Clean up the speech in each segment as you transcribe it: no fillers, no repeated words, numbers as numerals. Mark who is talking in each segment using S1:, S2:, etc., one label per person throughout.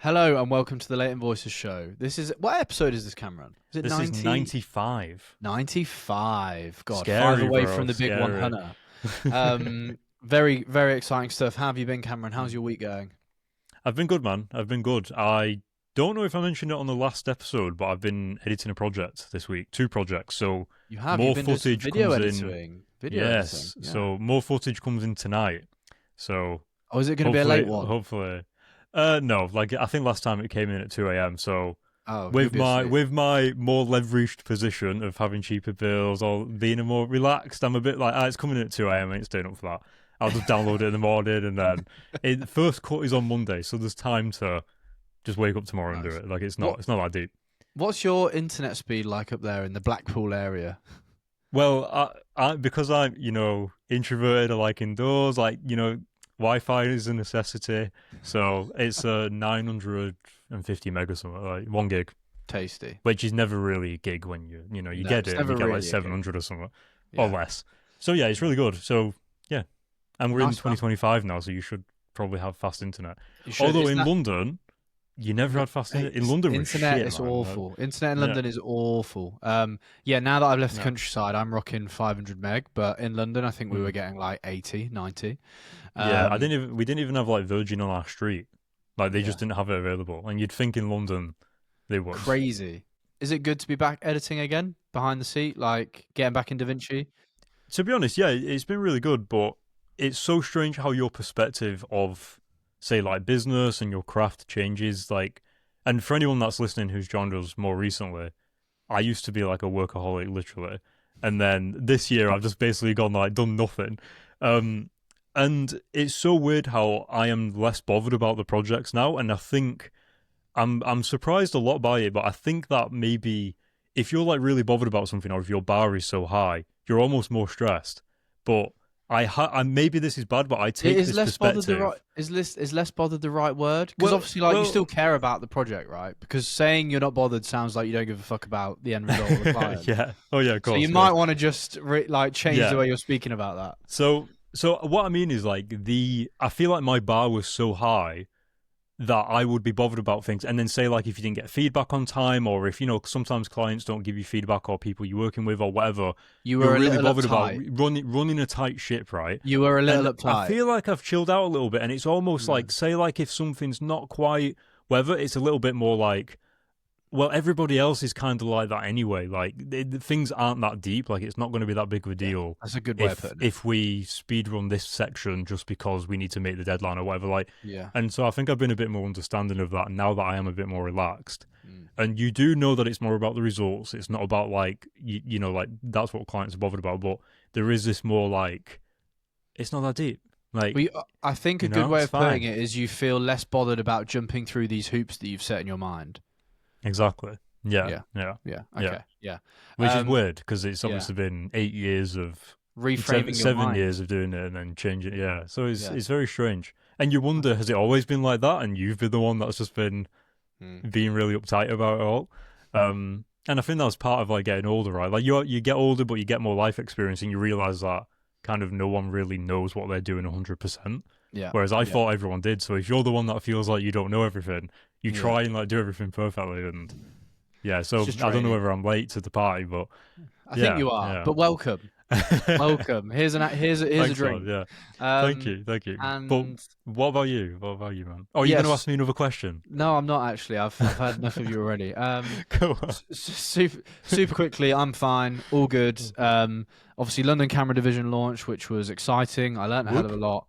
S1: Hello and welcome to the Late Invoices show. What episode is this, Cameron? Is it
S2: This
S1: 90?
S2: is 95.
S1: 95. God,
S2: Scary,
S1: 5 away
S2: bro,
S1: from the big
S2: scary.
S1: 100. Very, very exciting stuff. How have you been, Cameron? How's your week going?
S2: I've been good, man. I've been good. I don't know if I mentioned it on the last episode, but I've been editing a project this week. 2 projects. So
S1: You have.
S2: more
S1: You've been doing some
S2: footage
S1: video
S2: comes
S1: editing.
S2: in.
S1: Video
S2: Yes.
S1: editing. Yeah.
S2: So more footage comes in tonight. So
S1: Oh, is it going to be a late one?
S2: Hopefully. No, like I think last time it came in at 2 a.m. So
S1: Oh,
S2: with
S1: you'll be asleep.
S2: my more leveraged position of having cheaper bills or being more relaxed, I'm a bit like, it's coming in at 2 a.m. and it's staying up for that. I'll just download it in the morning, and then the first cut is on Monday, so there's time to just wake up tomorrow and do it. Like it's not that deep.
S1: What's your internet speed like up there in the Blackpool area?
S2: Well, because I'm introverted, I like indoors. Like Wi-Fi is a necessity, so it's 950 meg or something, like 1 gig.
S1: Tasty.
S2: Which is never really a gig when you get it, and you get like 700 or something or less. So yeah, it's really good. So yeah, and we're in 2025 now, so you should probably have fast internet. Although in London, you never had fast internet. In London,
S1: internet is awful. Internet in London is awful. Yeah, now that I've left the countryside, I'm rocking 500 meg, but in London, I think we were getting like 80, 90.
S2: Yeah, we didn't even have like Virgin on our street. Like they just didn't have it available, and you'd think in London they would.
S1: Crazy. Is it good to be back editing again, behind the seat, like getting back in DaVinci?
S2: To be honest, yeah, it's been really good, but it's so strange how your perspective of, say, like business and your craft changes. Like, and for anyone that's listening who's joined us more recently, I used to be like a workaholic, literally, and then this year I've just basically gone like done nothing. And it's so weird how I am less bothered about the projects now, and I think I'm surprised a lot by it, but I think that maybe if you're like really bothered about something, or if your bar is so high, you're almost more stressed. But I maybe this is bad, but I take this perspective.
S1: Is less bothered the right word? Because obviously, like, you still care about the project, right? Because saying you're not bothered sounds like you don't give a fuck about the end result of the client.
S2: Yeah. Oh yeah. Of course.
S1: So you might want to just change the way you're speaking about that.
S2: So what I mean is like I feel like my bar was so high that I would be bothered about things, and then say like if you didn't get feedback on time, or if sometimes clients don't give you feedback, or people you're working with or whatever, you're really bothered about running a tight ship, right?
S1: You were a little uptight.
S2: I feel like I've chilled out a little bit, and it's almost like, say like if something's not quite whether, it's a little bit more like, well, everybody else is kind of like that anyway. Like things aren't that deep. Like it's not going to be that big of a deal.
S1: That's a good way of putting it.
S2: If we speed run this section just because we need to make the deadline or whatever. Like,
S1: yeah.
S2: And so I think I've been a bit more understanding of that now that I am a bit more relaxed. And you do know that it's more about the results. It's not about like like that's what clients are bothered about. But there is this more like, it's not that deep. Like,
S1: I think a good way of putting it is you feel less bothered about jumping through these hoops that you've set in your mind.
S2: Exactly. Yeah.
S1: Okay. Yeah.
S2: Which is weird because it's obviously been 8 years of
S1: reframing
S2: seven years of doing it and then changing it. Yeah. So it's very strange. And you wonder, has it always been like that? And you've been the one that's just been being really uptight about it all. And I think that's part of like getting older, right? Like you get older, but you get more life experience, and you realize that kind of no one really knows what they're doing 100%.
S1: Yeah.
S2: Whereas I thought everyone did. So if you're the one that feels like you don't know everything, you try and like do everything perfectly, and so I don't know whether I'm late to the party, but
S1: I think you are. But welcome, welcome. Here's a drink.
S2: Yeah. Thank you.
S1: And
S2: but what about you? Man? Oh, you're going to ask me another question?
S1: No, I'm not actually. I've had enough of you already.
S2: Go on.
S1: Super quickly. I'm fine. All good. Obviously, London Camera Division launch, which was exciting. I learned a hell of a lot.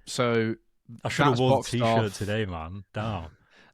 S1: So
S2: I should have worn the t-shirt today, man. Damn.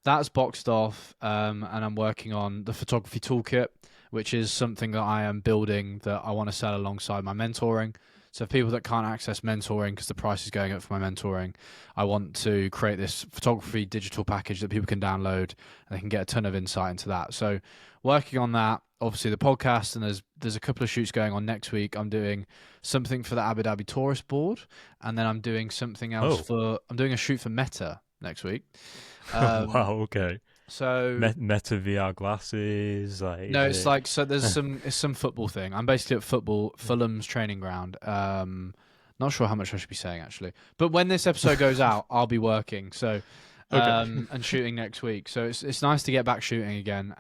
S1: That's boxed off, and I'm working on the photography toolkit, which is something that I am building that I want to sell alongside my mentoring. So for people that can't access mentoring because the price is going up for my mentoring, I want to create this photography digital package that people can download, and they can get a ton of insight into that. So working on that, obviously the podcast, and there's a couple of shoots going on next week. I'm doing something for the Abu Dhabi tourist board, and then I'm doing something else I'm doing a shoot for Meta next week.
S2: Wow, okay.
S1: So
S2: Meta VR glasses. Like,
S1: no, it's like, so there's some football thing. I'm basically at Fulham's training ground. Not sure how much I should be saying actually, but when this episode goes out, I'll be working. So
S2: Okay.
S1: and shooting next week. So it's nice to get back shooting again.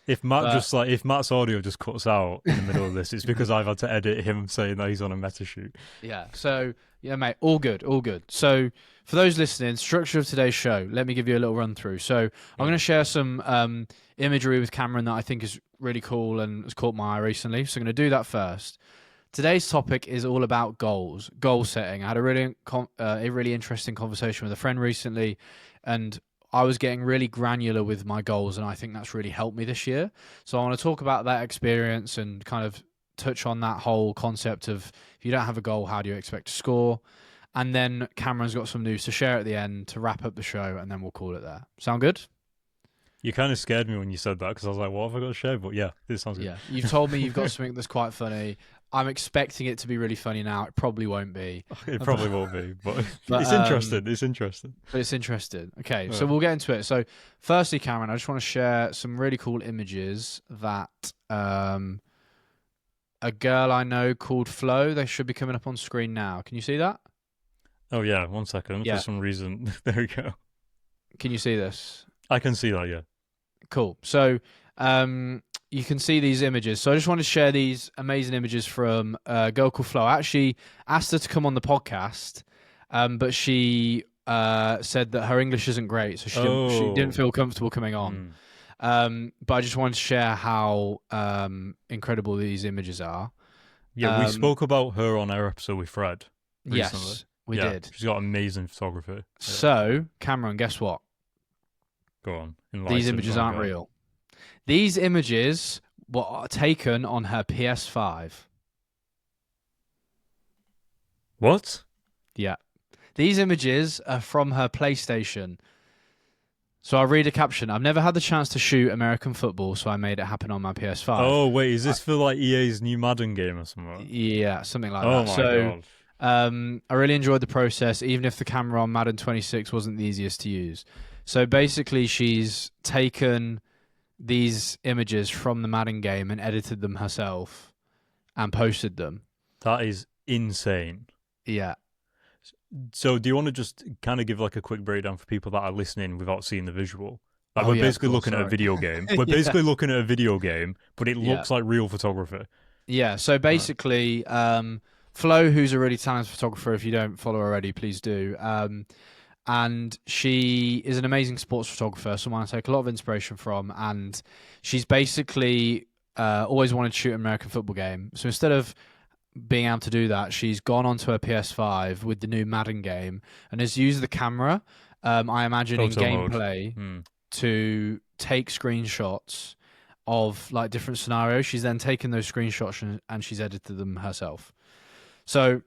S2: If
S1: But
S2: if Matt's audio just cuts out in the middle of this, it's because I've had to edit him saying that he's on a meta shoot.
S1: yeah, so yeah, mate, all good, all good. So for those listening, structure of today's show, let me give you a little run through. So I'm going to share some imagery with Cameron that I think is really cool and has caught my eye recently. So I'm going to do that first. Today's topic is all about goals, goal setting. I had a really interesting conversation with a friend recently, and I was getting really granular with my goals, and I think that's really helped me this year. So I want to talk about that experience and kind of touch on that whole concept of if you don't have a goal, how do you expect to score? And then Cameron's got some news to share at the end to wrap up the show, and then we'll call it there. Sound good?
S2: You kind of scared me when you said that because I was like, what have I got to share? But yeah, this sounds good.
S1: Yeah, you've told me you've got something that's quite funny. I'm expecting it to be really funny now. It probably won't be.
S2: It probably won't be, but,
S1: But,
S2: it's interesting. It's interesting.
S1: But it's interesting. Okay, so we'll get into it. So firstly, Cameron, I just want to share some really cool images that a girl I know called Flo, they should be coming up on screen now. Can you see that?
S2: Oh yeah, 1 second.
S1: Yeah.
S2: For some reason, there we go.
S1: Can you see this?
S2: I can see that, yeah.
S1: Cool. So you can see these images. So I just want to share these amazing images from a girl called Flo. I actually asked her to come on the podcast, but she said that her English isn't great, so she didn't feel comfortable coming on. But I just wanted to share how incredible these images are.
S2: Yeah, we spoke about her on our episode with Fred recently.
S1: Yes, we did.
S2: She's got amazing photography. Yeah.
S1: So, Cameron, guess what?
S2: Go on.
S1: These images aren't real. These images were taken on her PS5.
S2: What?
S1: Yeah. These images are from her PlayStation. So I'll read a caption. I've never had the chance to shoot American football, so I made it happen on my PS5.
S2: Oh, wait, is this for like EA's new Madden game or something?
S1: Yeah, something like
S2: that.
S1: So,
S2: Oh my god.
S1: I really enjoyed the process, even if the camera on Madden 26 wasn't the easiest to use. So basically, she's taken these images from the Madden game and edited them herself and posted them.
S2: That is insane.
S1: Yeah.
S2: So do you want to just kind of give like a quick breakdown for people that are listening without seeing the visual? Like
S1: Oh,
S2: we're
S1: yeah,
S2: basically
S1: of course,
S2: looking at a
S1: sorry.
S2: video game. We're
S1: Yeah.
S2: basically looking at a video game, but it looks like real photography.
S1: Yeah, so basically, Flo, who's a really talented photographer, if you don't follow her already, please do. And she is an amazing sports photographer, someone I take a lot of inspiration from. And she's basically always wanted to shoot an American football game. So instead of being able to do that, she's gone onto her PS5 with the new Madden game and has used the camera, I imagine, in gameplay to take screenshots of like different scenarios. She's then taken those screenshots and she's edited them herself. So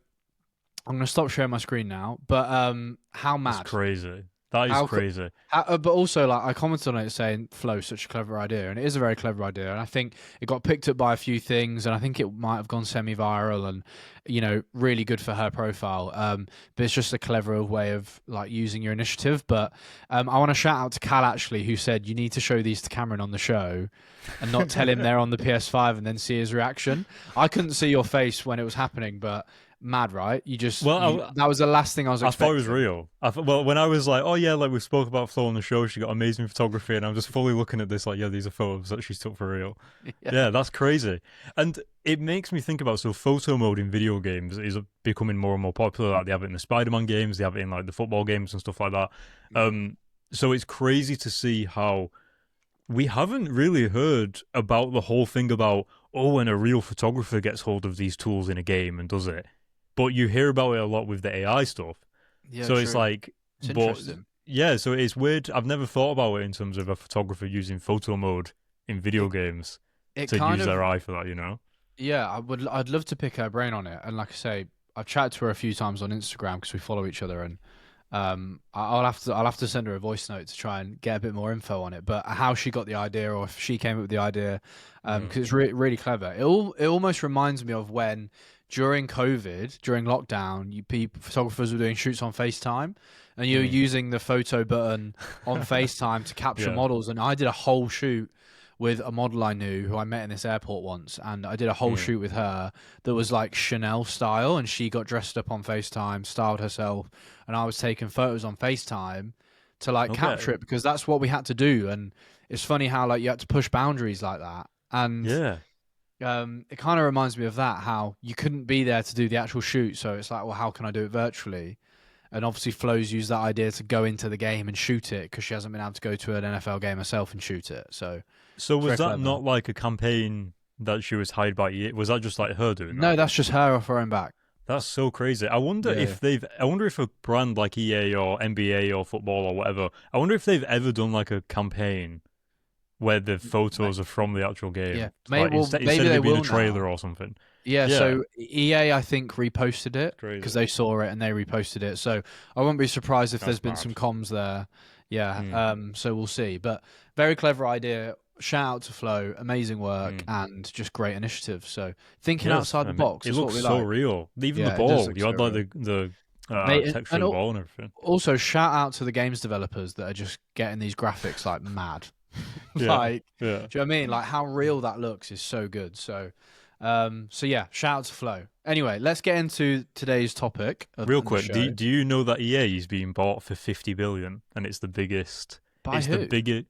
S1: I'm going to stop sharing my screen now, but how mad.
S2: That's crazy. That is crazy.
S1: But also, like, I commented on it saying, Flo, such a clever idea. And it is a very clever idea. And I think it got picked up by a few things. And I think it might have gone semi-viral and, you know, really good for her profile. But it's just a clever way of, like, using your initiative. But I want to shout out to Cal, actually, who said, you need to show these to Cameron on the show and not tell him they're on the PS5 and then see his reaction. I couldn't see your face when it was happening, but... Mad, right? That was the last thing I was expecting.
S2: I thought it was real. Well, when I was like, oh yeah, like we spoke about Flo on the show, she got amazing photography, and I'm just fully looking at this like, yeah, these are photos that she took for real. Yeah, that's crazy. And it makes me think about, so photo mode in video games is becoming more and more popular. Like they have it in the Spider-Man games, they have it in like the football games and stuff like that. So it's crazy to see how we haven't really heard about the whole thing about, oh, when a real photographer gets hold of these tools in a game and does it. But you hear about it a lot with the AI stuff. Yeah, so true. It's like...
S1: It's interesting.
S2: Yeah, so it's weird. I've never thought about it in terms of a photographer using photo mode in video games to use their eye for that, you know?
S1: Yeah, I'd love to pick her brain on it. And like I say, I've chatted to her a few times on Instagram because we follow each other, and I'll have to send her a voice note to try and get a bit more info on it. But how she got the idea, or if she came up with the idea, because it's really clever. It almost reminds me of when... During COVID, during lockdown, photographers were doing shoots on FaceTime, and you were using the photo button on FaceTime to capture models. And I did a whole shoot with a model I knew who I met in this airport once, and I did a whole shoot with her that was like Chanel style, and she got dressed up on FaceTime, styled herself, and I was taking photos on FaceTime to like capture
S2: Okay.
S1: it, because that's what we had to do. And it's funny how like you had to push boundaries like that. And
S2: Yeah.
S1: it kind of reminds me of that, how you couldn't be there to do the actual shoot. So it's like, well, how can I do it virtually? And obviously Flo's used that idea to go into the game and shoot it, because she hasn't been able to go to an NFL game herself and shoot it. So
S2: So
S1: it's
S2: was
S1: very
S2: that
S1: clever.
S2: not like a campaign that she was hired by EA? Was that just like her doing
S1: No,
S2: that?
S1: that's just her off her own back.
S2: That's so crazy.
S1: Yeah.
S2: I wonder if a brand like EA or NBA or football or whatever, I wonder if they've ever done like a campaign where the
S1: Ma-
S2: photos are from the actual
S1: Yeah.
S2: game.
S1: Maybe,
S2: Like
S1: well,
S2: instead
S1: maybe
S2: of
S1: they
S2: it being a
S1: will now.
S2: trailer or something.
S1: Yeah,
S2: Yeah.
S1: so EA, I think, reposted it because
S2: Crazy.
S1: they saw it and they reposted it. So I wouldn't be surprised if there's
S2: That's
S1: been
S2: mad.
S1: some comms there. Yeah,
S2: Mm,
S1: so we'll see. But very clever idea. Shout out to Flo, amazing work,
S2: mm.
S1: and just great initiative. So thinking
S2: Yes,
S1: outside
S2: I
S1: the
S2: mean,
S1: box
S2: it
S1: is what
S2: looks
S1: we
S2: so
S1: like.
S2: real. Even the
S1: Yeah, it does
S2: ball,
S1: look
S2: you
S1: so
S2: had like
S1: real.
S2: the
S1: Mate,
S2: texture
S1: and
S2: of the ball and everything.
S1: also shout out to the games developers that are just getting these graphics like mad.
S2: Yeah,
S1: Like,
S2: yeah.
S1: do you know what I mean? Like how real that looks is so good. So yeah, shout out to Flo. Anyway, let's get into today's topic of
S2: Real
S1: the
S2: quick,
S1: show.
S2: do you know that EA is being bought for 50 billion and it's the biggest?
S1: By
S2: It's the
S1: who?
S2: biggest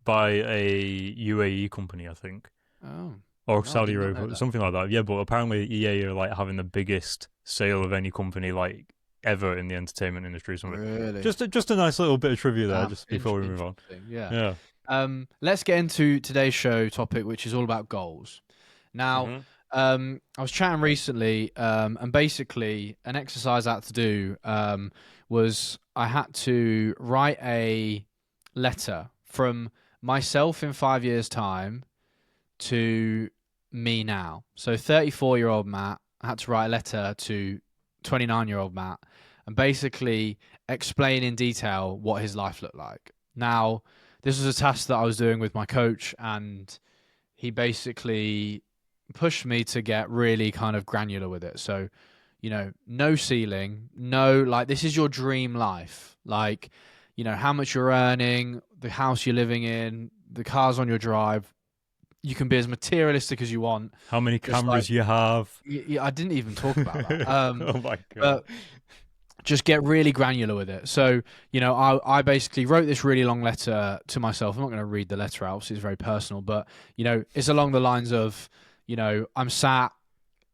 S2: by a UAE company, I think,
S1: Oh,
S2: or
S1: no, I
S2: Saudi
S1: did not know
S2: Arabia,
S1: that.
S2: something like that. Yeah, but apparently EA are like having the biggest sale of any company like ever in the entertainment industry or something.
S1: Really?
S2: Just a nice little bit of trivia there, just before we move on.
S1: Interesting. Yeah.
S2: Yeah.
S1: Let's get into today's show topic, which is all about goals. Now,
S2: Hmm.
S1: I was chatting recently, and basically, an exercise I had to do was I had to write a letter from myself in 5 years' time to me now. So, 34-year-old Matt, I had to write a letter to 29-year-old Matt and basically explain in detail what his life looked like. Now, this was a task that I was doing with my coach, and he basically pushed me to get really kind of granular with it. So, no ceiling, no, like, this is your dream life. Like, how much you're earning, the house you're living in, the cars on your drive. You can be as materialistic as you want.
S2: How many
S1: Just
S2: cameras you have?
S1: I didn't even talk about that.
S2: Oh my god.
S1: But just get really granular with it. So, I basically wrote this really long letter to myself. I'm not going to read the letter out, obviously it's very personal, but, it's along the lines of, I'm sat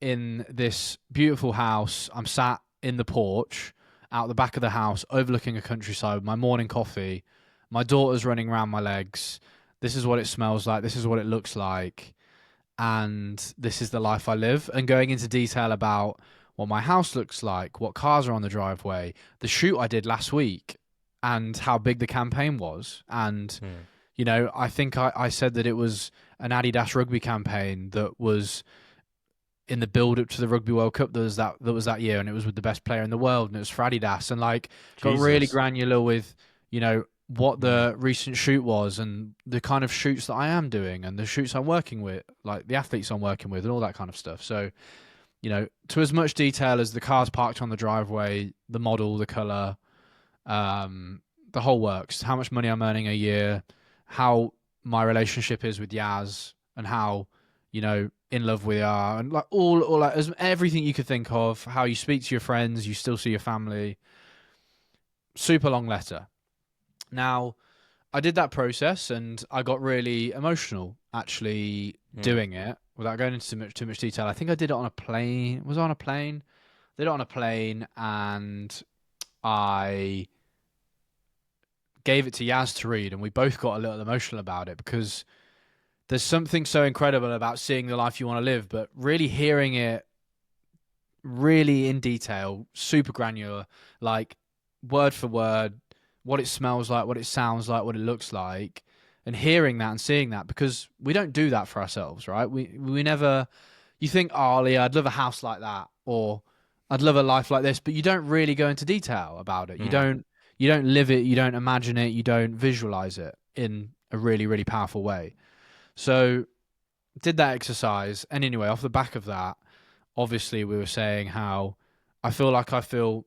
S1: in this beautiful house. I'm sat in the porch out the back of the house, overlooking a countryside with my morning coffee. My daughter's running around my legs. This is what it smells like. This is what it looks like. And this is the life I live. And going into detail about what my house looks like, what cars are on the driveway, the shoot I did last week, and how big the campaign was. And, I think I said that it was an Adidas rugby campaign that was in the build up to the Rugby World Cup that was that year, and it was with the best player in the world, and it was for Adidas, and like got really
S2: Jesus.
S1: granular with, what
S2: Mm.
S1: the recent shoot was and the kind of shoots that I am doing and the shoots I'm working with, like the athletes I'm working with and all that kind of stuff. So, to as much detail as the cars parked on the driveway, the model, the color, the whole works, how much money I'm earning a year, how my relationship is with Yaz, and how, in love we are, and like all like everything you could think of, how you speak to your friends, you still see your family. Super long letter. Now, I did that process and I got really emotional actually doing it without going into too much detail. I think I did it on a plane. Was I on a plane? Did it on a plane, and I gave it to Yaz to read, and we both got a little emotional about it because there's something so incredible about seeing the life you want to live, but really hearing it really in detail, super granular, like word for word, what it smells like, what it sounds like, what it looks like, and hearing that and seeing that, because we don't do that for ourselves, right? We never. You think, oh yeah, I'd love a house like that, or I'd love a life like this, but you don't really go into detail about it. You don't live it, you don't imagine it, you don't visualize it in a really, really powerful way. So did that exercise, and anyway, off the back of that, obviously we were saying how I feel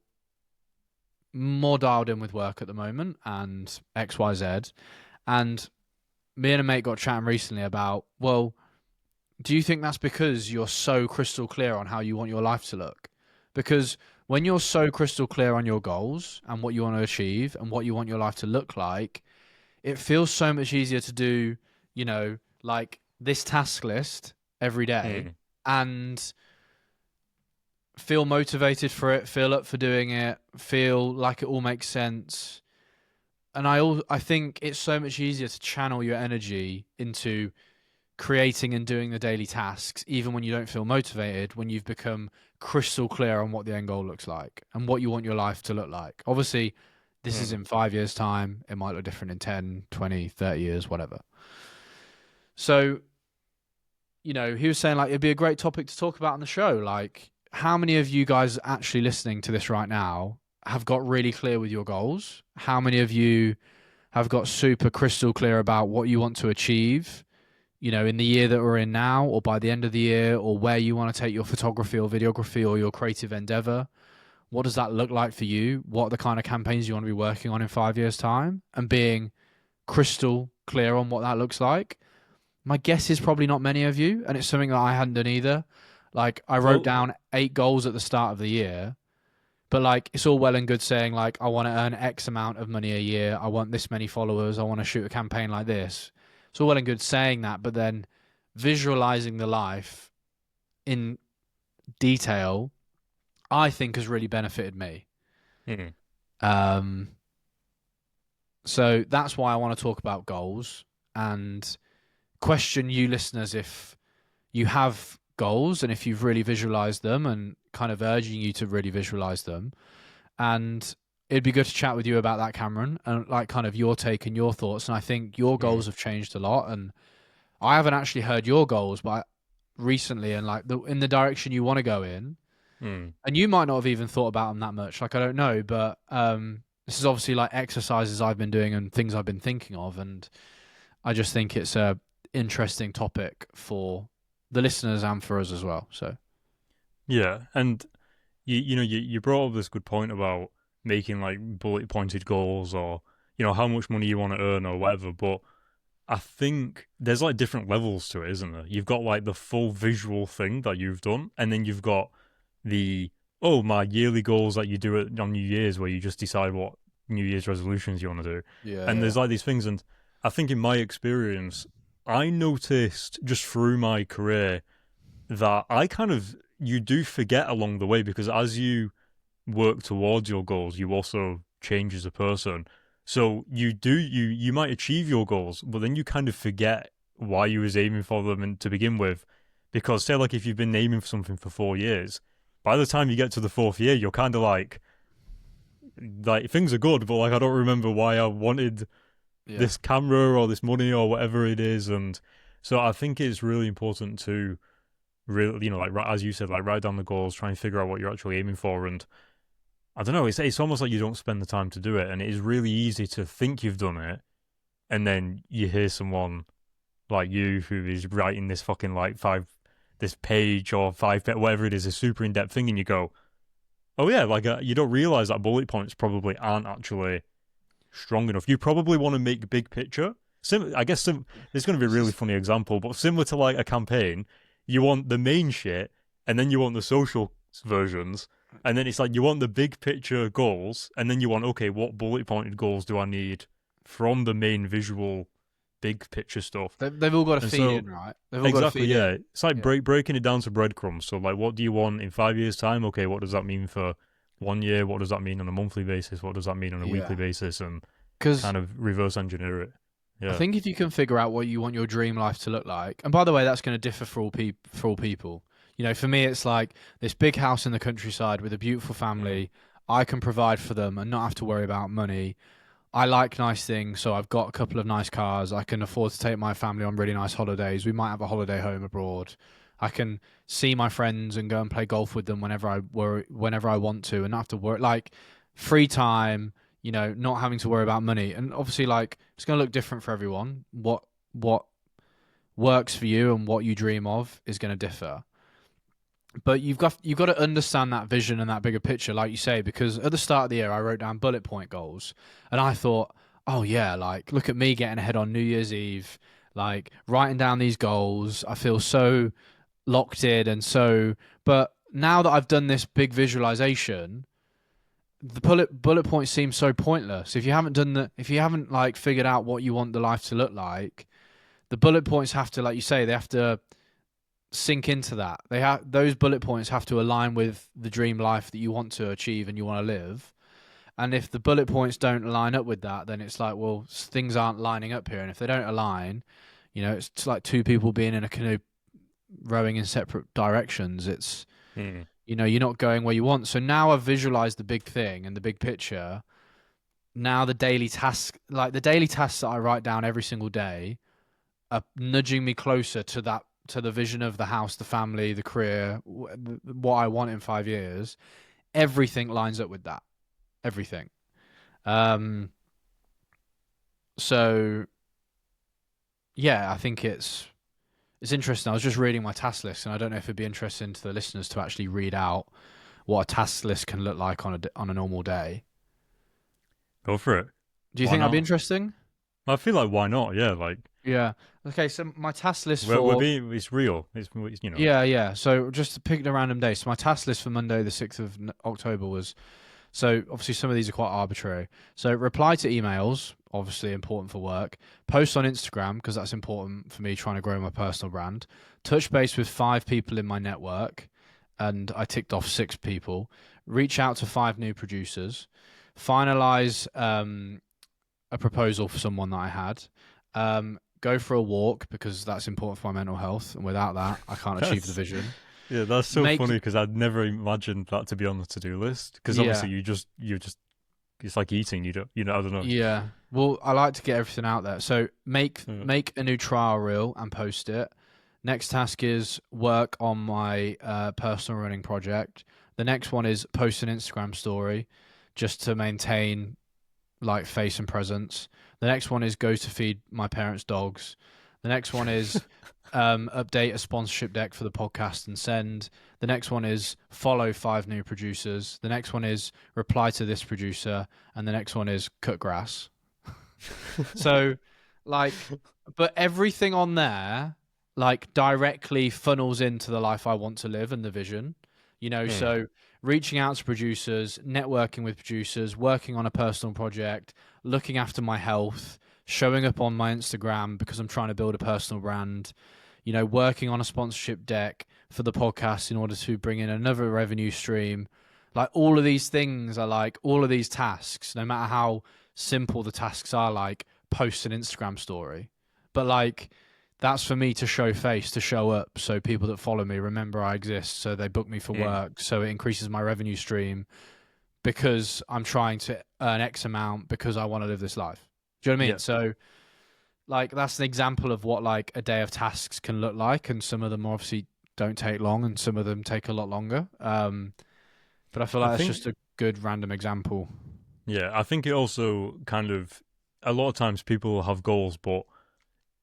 S1: more dialed in with work at the moment and XYZ. And me and a mate got chatting recently about, well, do you think that's because you're so crystal clear on how you want your life to look? Because when you're so crystal clear on your goals and what you want to achieve and what you want your life to look like, it feels so much easier to do, like this task list every day
S2: Mm.
S1: and feel motivated for it, feel up for doing it, feel like it all makes sense. And I think it's so much easier to channel your energy into creating and doing the daily tasks, even when you don't feel motivated, when you've become crystal clear on what the end goal looks like and what you want your life to look like. Obviously, this is
S2: Mm.
S1: in 5 years' time. It might look different in 10, 20, 30 years, whatever. So, he was saying like it'd be a great topic to talk about on the show. Like, how many of you guys actually listening to this right now have got really clear with your goals? How many of you have got super crystal clear about what you want to achieve, in the year that we're in now, or by the end of the year, or where you want to take your photography or videography or your creative endeavor? What does that look like for you? What are the kind of campaigns you want to be working on in 5 years' time? And being crystal clear on what that looks like. My guess is probably not many of you, and it's something that I hadn't done either. Like, I wrote
S2: Well,
S1: down 8 goals at the start of the year, but like, it's all well and good saying like, I want to earn X amount of money a year. I want this many followers. I want to shoot a campaign like this. It's all well and good saying that, but then visualizing the life in detail, I think has really benefited me.
S2: mm.
S1: Um, so that's why I want to talk about goals and question you listeners if you have goals and if you've really visualized them, and kind of urging you to really visualize them. And it'd be good to chat with you about that, Cameron, and like kind of your take and your thoughts. And I think your
S2: Mm.
S1: goals have changed a lot, and I haven't actually heard your goals, but recently, and like in the direction you want to go in,
S2: Mm.
S1: and you might not have even thought about them that much. Like, I don't know, but this is obviously like exercises I've been doing and things I've been thinking of, and I just think it's a interesting topic for the listeners and for us as well. So
S2: Yeah, and you brought up this good point about making like bullet pointed goals, or how much money you want to earn or whatever. But I think there's like different levels to it, isn't there? You've got like the full visual thing that you've done, and then you've got the my yearly goals that you do it on New Year's, where you just decide what New Year's resolutions you want to do.
S1: yeah,
S2: And
S1: yeah,
S2: there's like these things, and I think in my experience, I noticed just through my career that I kind of you do forget along the way, because as you work towards your goals, you also change as a person. So you might achieve your goals, but then you kind of forget why you was aiming for them and to begin with. Because say like if you've been aiming for something for 4 years, by the time you get to the fourth year, you're kind of like things are good, but like I don't remember why I wanted
S1: yeah.
S2: this camera or this money or whatever it is. And so I think it's really important to really, like as you said, like write down the goals, try and figure out what you're actually aiming for. And I don't know, it's almost like you don't spend the time to do it, and it is really easy to think you've done it, and then you hear someone like you who is writing this fucking like this page or whatever it is, a super in depth thing, and you go, oh yeah, like you don't realize that bullet points probably aren't actually strong enough. You probably want to make big picture. I guess it's going to be a
S1: This
S2: really
S1: is
S2: funny example, but similar to like a campaign, you want the main shit, and then you want the social versions, and then it's like you want the big picture goals, and then you want, okay, what bullet pointed goals do I need from the main visual big picture stuff?
S1: they've all got to
S2: And
S1: feed
S2: so
S1: in, right? They've all got to
S2: exactly,
S1: feed
S2: yeah,
S1: in.
S2: it's like
S1: Yeah,
S2: breaking it down to breadcrumbs. So like, what do you want in 5 years' time? Okay, what does that mean for 1 year? What does that mean on a monthly basis? What does that mean on a weekly
S1: yeah.
S2: basis? And
S1: Because
S2: kind of reverse engineer it.
S1: I
S2: Yeah.
S1: think if you can figure out what you want your dream life to look like, and by the way, that's going to differ for all people. For me, it's like this big house in the countryside with a beautiful
S2: Mm.
S1: family. I can provide for them and not have to worry about money. I like nice things, so I've got a couple of nice cars. I can afford to take my family on really nice holidays. We might have a holiday home abroad. I can see my friends and go and play golf with them whenever I want to, and not have to work like free time. Not having to worry about money, and obviously, like it's going to look different for everyone. What works for you and what you dream of is going to differ. But you've got to understand that vision and that bigger picture, like you say, because at the start of the year I wrote down bullet point goals, and I thought, oh yeah, like look at me getting ahead on New Year's Eve, like writing down these goals. I feel so locked in and so, but now that I've done this big visualization, the bullet points seem so pointless. If you haven't like figured out what you want the life to look like, the bullet points have to, like you say, they have to sink into that. Those bullet points have to align with the dream life that you want to achieve and you want to live. And if the bullet points don't line up with that, then it's like, well, things aren't lining up here. And if they don't align, it's like two people being in a canoe rowing in separate directions. It's you're not going where you want. So now I've visualized the big thing and the big picture. Now the daily tasks that I write down every single day are nudging me closer to the vision of the house, the family, the career, what I want in 5 years. Everything lines up with that. Everything. So yeah, I think it's interesting. I was just reading my task list, and I don't know if it'd be interesting to the listeners to actually read out what a task list can look like on a normal day.
S2: Go for it.
S1: Do you think that'd be interesting?
S2: I feel like why not? Yeah, like
S1: yeah. Okay, so my task list
S2: it's real. It's
S1: Yeah. So just pick a random day. So my task list for Monday, the 6th of October was. So obviously some of these are quite arbitrary. So reply to emails, obviously important for work. Post on Instagram, because that's important for me trying to grow my personal brand. Touch base with 5 people in my network, and I ticked off 6 people. Reach out to 5 new producers. Finalize a proposal for someone that I had. Go for a walk, because that's important for my mental health, and without that, I can't achieve the vision.
S2: Yeah, that's so funny, because I'd never imagined that to be on the to-do list. Because obviously you're just it's like eating. I don't know.
S1: Yeah. Well, I like to get everything out there. So make a new trial reel and post it. Next task is work on my personal running project. The next one is post an Instagram story, just to maintain like face and presence. The next one is go to feed my parents' dogs. The next one is update a sponsorship deck for the podcast and send. The next one is follow 5 new producers. The next one is reply to this producer. And the next one is cut grass. So, like, but everything on there, like, directly funnels into the life I want to live and the vision. So reaching out to producers, networking with producers, working on a personal project, looking after my health, showing up on my Instagram because I'm trying to build a personal brand, working on a sponsorship deck for the podcast in order to bring in another revenue stream. Like, all of these things are like, all of these tasks, no matter how simple the tasks are, like post an Instagram story. But like, that's for me to show face, to show up, so people that follow me remember I exist, so they book me for work, so it increases my revenue stream because I'm trying to earn X amount because I want to live this life. Do you know what I mean?
S2: Yeah.
S1: So, like, that's an example of what like a day of tasks can look like, and some of them obviously don't take long, and some of them take a lot longer. But I feel like that's just a good random example.
S2: Yeah, I think it also kind of, a lot of times people have goals, but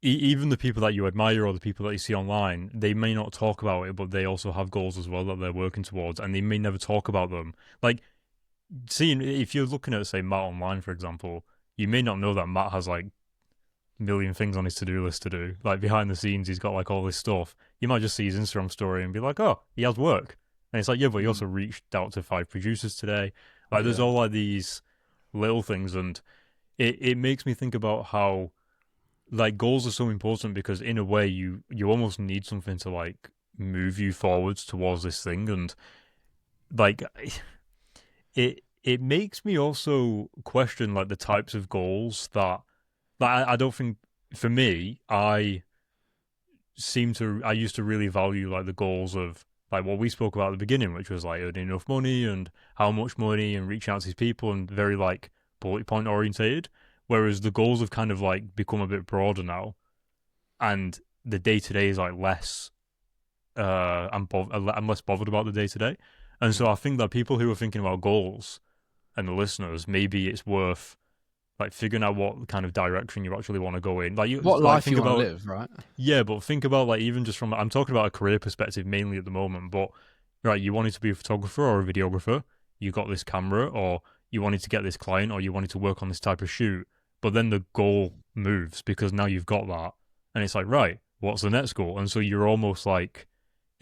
S2: even the people that you admire or the people that you see online, they may not talk about it, but they also have goals as well that they're working towards, and they may never talk about them. Like, if you're looking at, say, Matt online, for example, you may not know that Matt has like a million things on his to-do list to do. Like, behind the scenes, he's got like all this stuff. You might just see his Instagram story and be like, oh, he has work. And it's like, yeah, but he also reached out to 5 producers today. Like, there's all like these little things, and it makes me think about how like goals are so important, because in a way you almost need something to like move you forwards towards this thing. And like it makes me also question like the types of goals that I don't think, for me, I used to really value like the goals of like what we spoke about at the beginning, which was like earning enough money and how much money and reaching out to these people, and very like bullet point orientated. Whereas the goals have kind of like become a bit broader now, and the day to day is like less. I'm less bothered about the day to day, and so I think that people who are thinking about goals, and the listeners, maybe it's worth like figuring out what kind of direction you actually want to go in. Like,
S1: what life you want to live, right?
S2: Yeah, but think about like, even just from, I'm talking about a career perspective mainly at the moment, but right, you wanted to be a photographer or a videographer, you got this camera, or you wanted to get this client, or you wanted to work on this type of shoot, but then the goal moves because now you've got that, and it's like, right, what's the next goal? And so you're almost like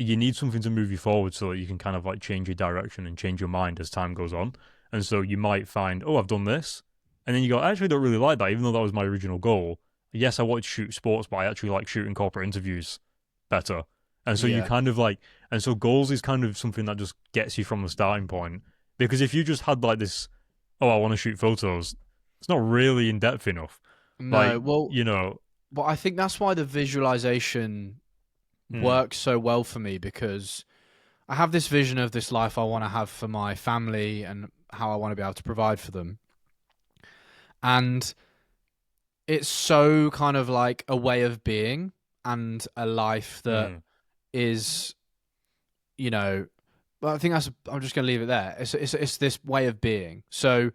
S2: you need something to move you forward so that you can kind of like change your direction and change your mind as time goes on. And so you might find, oh, I've done this. And then you go, I actually don't really like that, even though that was my original goal. Yes, I wanted to shoot sports, but I actually like shooting corporate interviews better. And so you
S1: Yeah.
S2: kind of like, and so goals is kind of something that just gets you from the starting point. Because if you just had like this, oh, I want to shoot photos, it's not really in depth enough.
S1: No,
S2: Like,
S1: well,
S2: you know,
S1: but I think that's why the visualization
S2: mm,
S1: works so well for me, because I have this vision of this life I want to have for my family and how I want to be able to provide for them. And it's so kind of like a way of being and a life that
S2: mm,
S1: is, you know, well, I think I'm just going to leave it there. It's this way of being. So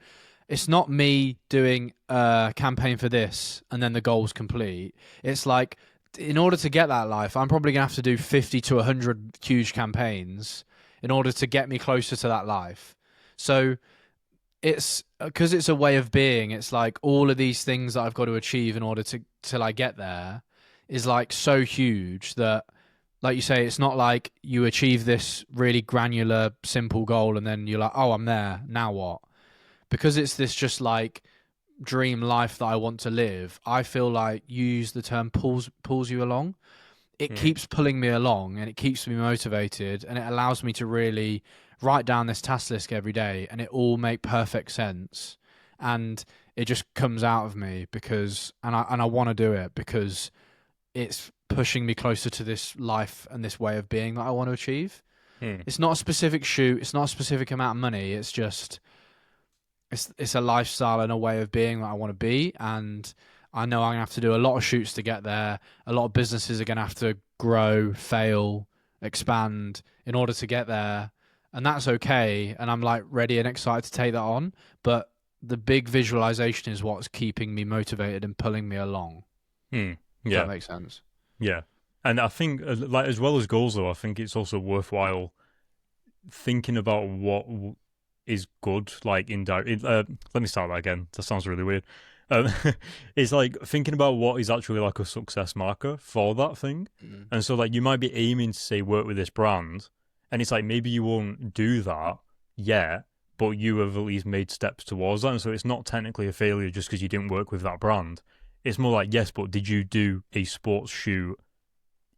S1: it's not me doing a campaign for this and then the goal's complete. It's like, in order to get that life, I'm probably going to have to do 50 to 100 huge campaigns in order to get me closer to that life. So it's because it's a way of being. It's like all of these things that I've got to achieve in order to till I get there is like so huge that, like you say, it's not like you achieve this really granular, simple goal and then you're like, oh, I'm there. Now what? Because it's this just like dream life that I want to live. I feel like, you use the term, pulls you along. It
S2: mm,
S1: keeps pulling me along and it keeps me motivated, and it allows me to really write down this task list every day and it all make perfect sense, and it just comes out of me because and I want to do it because it's pushing me closer to this life and this way of being that I want to achieve.
S2: mm,
S1: It's not a specific shoot, it's not a specific amount of money, it's just it's a lifestyle and a way of being that I want to be. And I know I'm gonna have to do a lot of shoots to get there. A lot of businesses are gonna have to grow, fail, expand in order to get there. And that's okay. And I'm like ready and excited to take that on. But the big visualization is what's keeping me motivated and pulling me along.
S2: mm.
S1: If that
S2: Yeah,
S1: makes sense.
S2: yeah. And I think, like, as well as goals, though, I think it's also worthwhile thinking about what is good, like let me start that again. That sounds really weird. Um, it's like thinking about what is actually like a success marker for that thing.
S1: Mm.
S2: And so like you might be aiming to say work with this brand, and it's like maybe you won't do that yet, but you have at least made steps towards that. And so it's not technically a failure just because you didn't work with that brand. It's more like, yes, but did you do a sports shoot,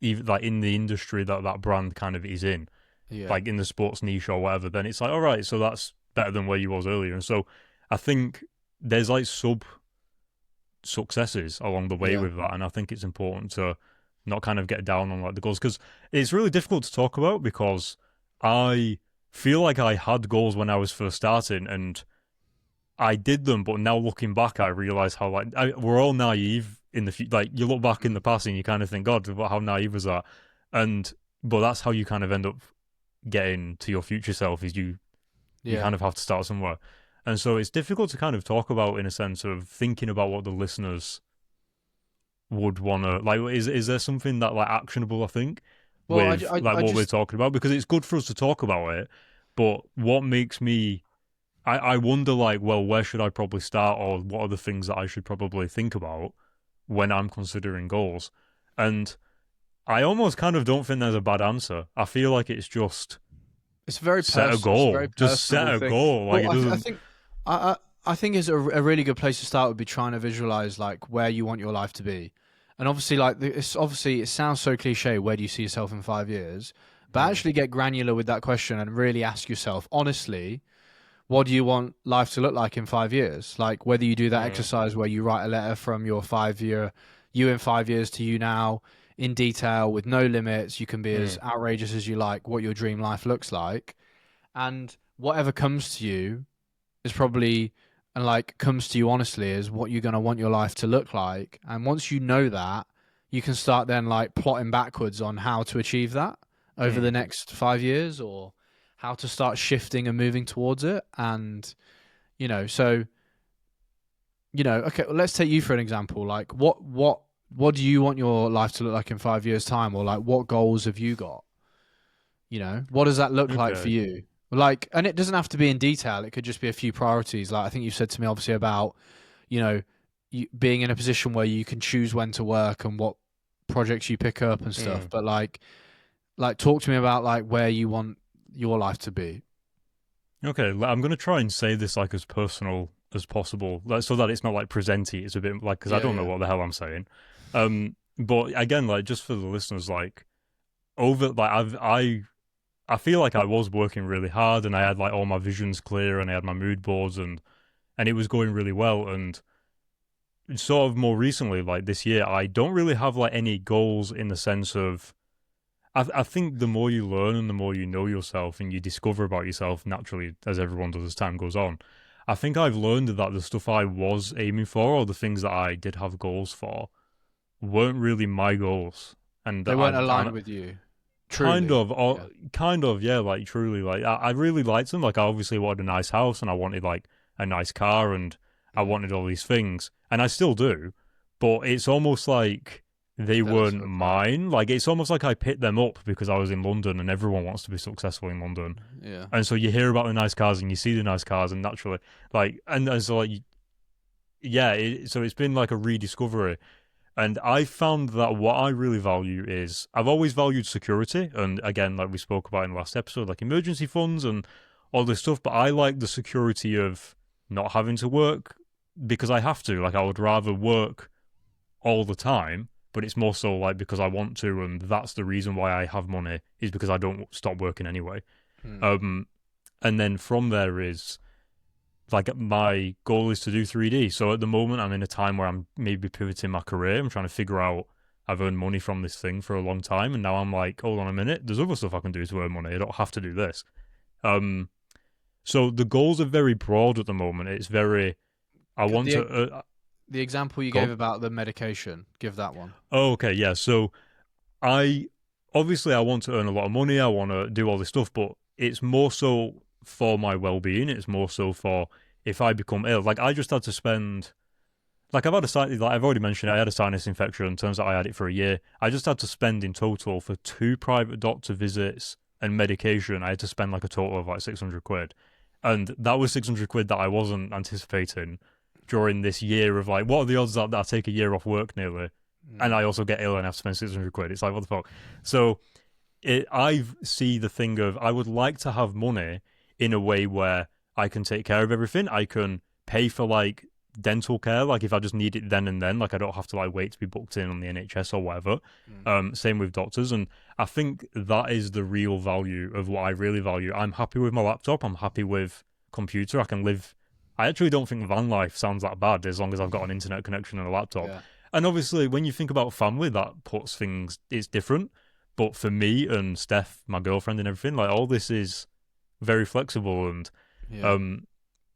S2: even like in the industry that that brand kind of is in?
S1: Yeah.
S2: Like in the sports niche or whatever, then it's like, all right, so that's better than where you was earlier. And so I think there's like sub successes along the way
S1: Yeah.
S2: with that, and I think it's important to not kind of get down on like the goals, because it's really difficult to talk about, because I feel like I had goals when I was first starting and I did them, but now looking back, I realize how like we're all naive in the future. Like you look back in the past and you kind of think, God, how naive was that? And but that's how you kind of end up getting to your future self, is you
S1: Yeah.
S2: kind of have to start somewhere. And so it's difficult to kind of talk about in a sense of thinking about what the listeners would want to like. Is there something that like actionable, I think,
S1: Well,
S2: with like
S1: I
S2: what we're
S1: just
S2: talking about? Because it's good for us to talk about it, but what makes me I wonder like, well, where should I probably start, or what are the things that I should probably think about when I'm considering goals? And I almost kind of don't think there's a bad answer. I feel like it's just
S1: it's very
S2: set a
S1: personal. It's a very
S2: goal. Just set
S1: personable
S2: a
S1: thing.
S2: goal. Like
S1: Well,
S2: it
S1: I
S2: doesn't.
S1: think I think is a really good place to start would be trying to visualize like where you want your life to be, and obviously like it's obviously it sounds so cliche. Where do you see yourself in 5 years? But
S2: Mm,
S1: actually get granular with that question and really ask yourself honestly, what do you want life to look like in 5 years? Like whether you do that
S2: mm,
S1: exercise where you write a letter from your 5 year, you in 5 years to you now, in detail with no limits. You can be as
S2: mm,
S1: outrageous as you like. What your dream life looks like, and whatever comes to you is probably and like comes to you honestly is what you're going to want your life to look like. And once you know that, you can start then like plotting backwards on how to achieve that over the
S2: mm,
S1: next 5 years, or how to start shifting and moving towards it. And so okay, well, let's take you for an example. Like what do you want your life to look like in 5 years time, or like what goals have you got? What does that look like for
S2: okay.
S1: you? Like, and it doesn't have to be in detail. It could just be a few priorities. Like I think you said to me, obviously, about you know you being in a position where you can choose when to work and what projects you pick up and stuff.
S2: Mm,
S1: But like, Like, talk to me about like where you want your life to be.
S2: Okay, I'm gonna try and say this like as personal as possible, like, so that it's not like presenty. It's a bit like because I
S1: Yeah,
S2: don't know
S1: yeah.
S2: what the hell I'm saying. But again, like just for the listeners, like over like I feel like I was working really hard and I had like all my visions clear and I had my mood boards and it was going really well. And sort of more recently, like this year, I don't really have like any goals in the sense of I think the more you learn and the more you know yourself and you discover about yourself naturally, as everyone does as time goes on, I think I've learned that the stuff I was aiming for or the things that I did have goals for weren't really my goals. And
S1: They weren't
S2: and
S1: aligned with you,
S2: kind
S1: truly.
S2: of, or
S1: Yeah.
S2: kind of, yeah, like truly, like I really liked them. Like I obviously wanted a nice house and I wanted like a nice car and I
S1: Mm.
S2: wanted all these things, and I still do. But it's almost like they
S1: They're not
S2: weren't
S1: so apparent.
S2: mine. Like it's almost like I picked them up because I was in London and everyone wants to be successful in London,
S1: Yeah.
S2: and so you hear about the nice cars and you see the nice cars and naturally, like, and so like yeah, so it's been like a rediscovery. And I found that what I really value is I've always valued security. And again, like we spoke about in the last episode, like emergency funds and all this stuff. But I like the security of not having to work because I have to. Like, I would rather work all the time, but it's more so like because I want to. And that's the reason why I have money is because I don't stop working anyway.
S1: Mm.
S2: Um, and then from there is like my goal is to do 3D. So at the moment, I'm in a time where I'm maybe pivoting my career. I'm trying to figure out. I've earned money from this thing for a long time, and now I'm like, hold on a minute. There's other stuff I can do to earn money. I don't have to do this. Um, so the goals are very broad at the moment. It's very. I want
S1: The
S2: to
S1: the example you
S2: go
S1: gave
S2: on.
S1: about the medication, give that one.
S2: Oh, okay, yeah. So I obviously I want to earn a lot of money. I want to do all this stuff, but it's more so for my well-being. It's more so for if I become ill. Like I just had to spend. Like I've had a like I've already mentioned, I had a sinus infection. Turns out I had it for a year. I just had to spend in total for 2 private doctor visits and medication. I had to spend like a total of like 600 quid, and that was 600 quid that I wasn't anticipating during this year of like, what are the odds that I take a year off work nearly, and
S1: Mm.
S2: I also get ill and have to spend 600 quid? It's like what the fuck. So I see the thing of I would like to have money in a way where I can take care of everything. I can pay for like dental care, like if I just need it then and then, like I don't have to like wait to be booked in on the NHS or whatever.
S1: Mm.
S2: Same with doctors, and I think that is the real value of what I really value. I'm happy with my laptop. I'm happy with computer. I can live. I actually don't think van life sounds that bad as long as I've got an internet connection and a laptop.
S1: Yeah.
S2: And obviously, when you think about family, that puts things. It's different. But for me and Steph, my girlfriend, and everything, like all this is very flexible and
S1: Yeah.
S2: um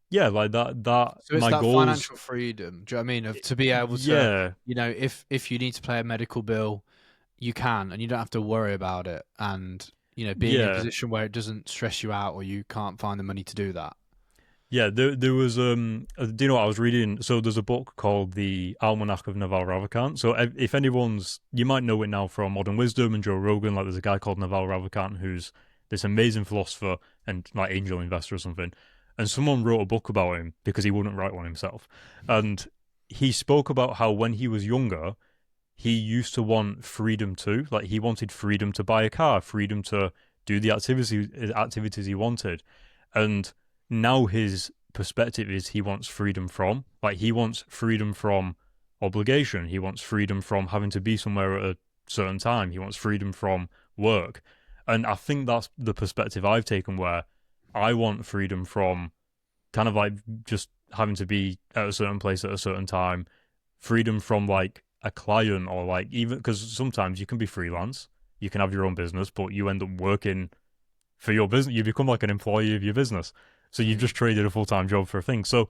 S2: yeah, like that
S1: So it's
S2: my
S1: that
S2: goals.
S1: financial freedom. Do you know what I mean? Of to be able to,
S2: Yeah,
S1: if you need to pay a medical bill, you can, and you don't have to worry about it. And being in a
S2: yeah,
S1: position where it doesn't stress you out, or you can't find the money to do that.
S2: yeah. There was do you know what I was reading? So there's a book called The Almanac of Naval Ravikant. So if anyone's, you might know it now from Modern Wisdom and Joe Rogan. Like there's a guy called Naval Ravikant who's this amazing philosopher and like angel investor or something. And someone wrote a book about him because he wouldn't write one himself. And he spoke about how when he was younger, he used to want freedom too. Like he wanted freedom to buy a car, freedom to do the activities he wanted. And now his perspective is he wants freedom from. Like he wants freedom from obligation. He wants freedom from having to be somewhere at a certain time. He wants freedom from work. And I think that's the perspective I've taken where I want freedom from kind of like just having to be at a certain place at a certain time, freedom from like a client or like even because sometimes you can be freelance, you can have your own business, but you end up working for your business. You become like an employee of your business. So you've
S1: Mm.
S2: just traded a full-time job for a thing. So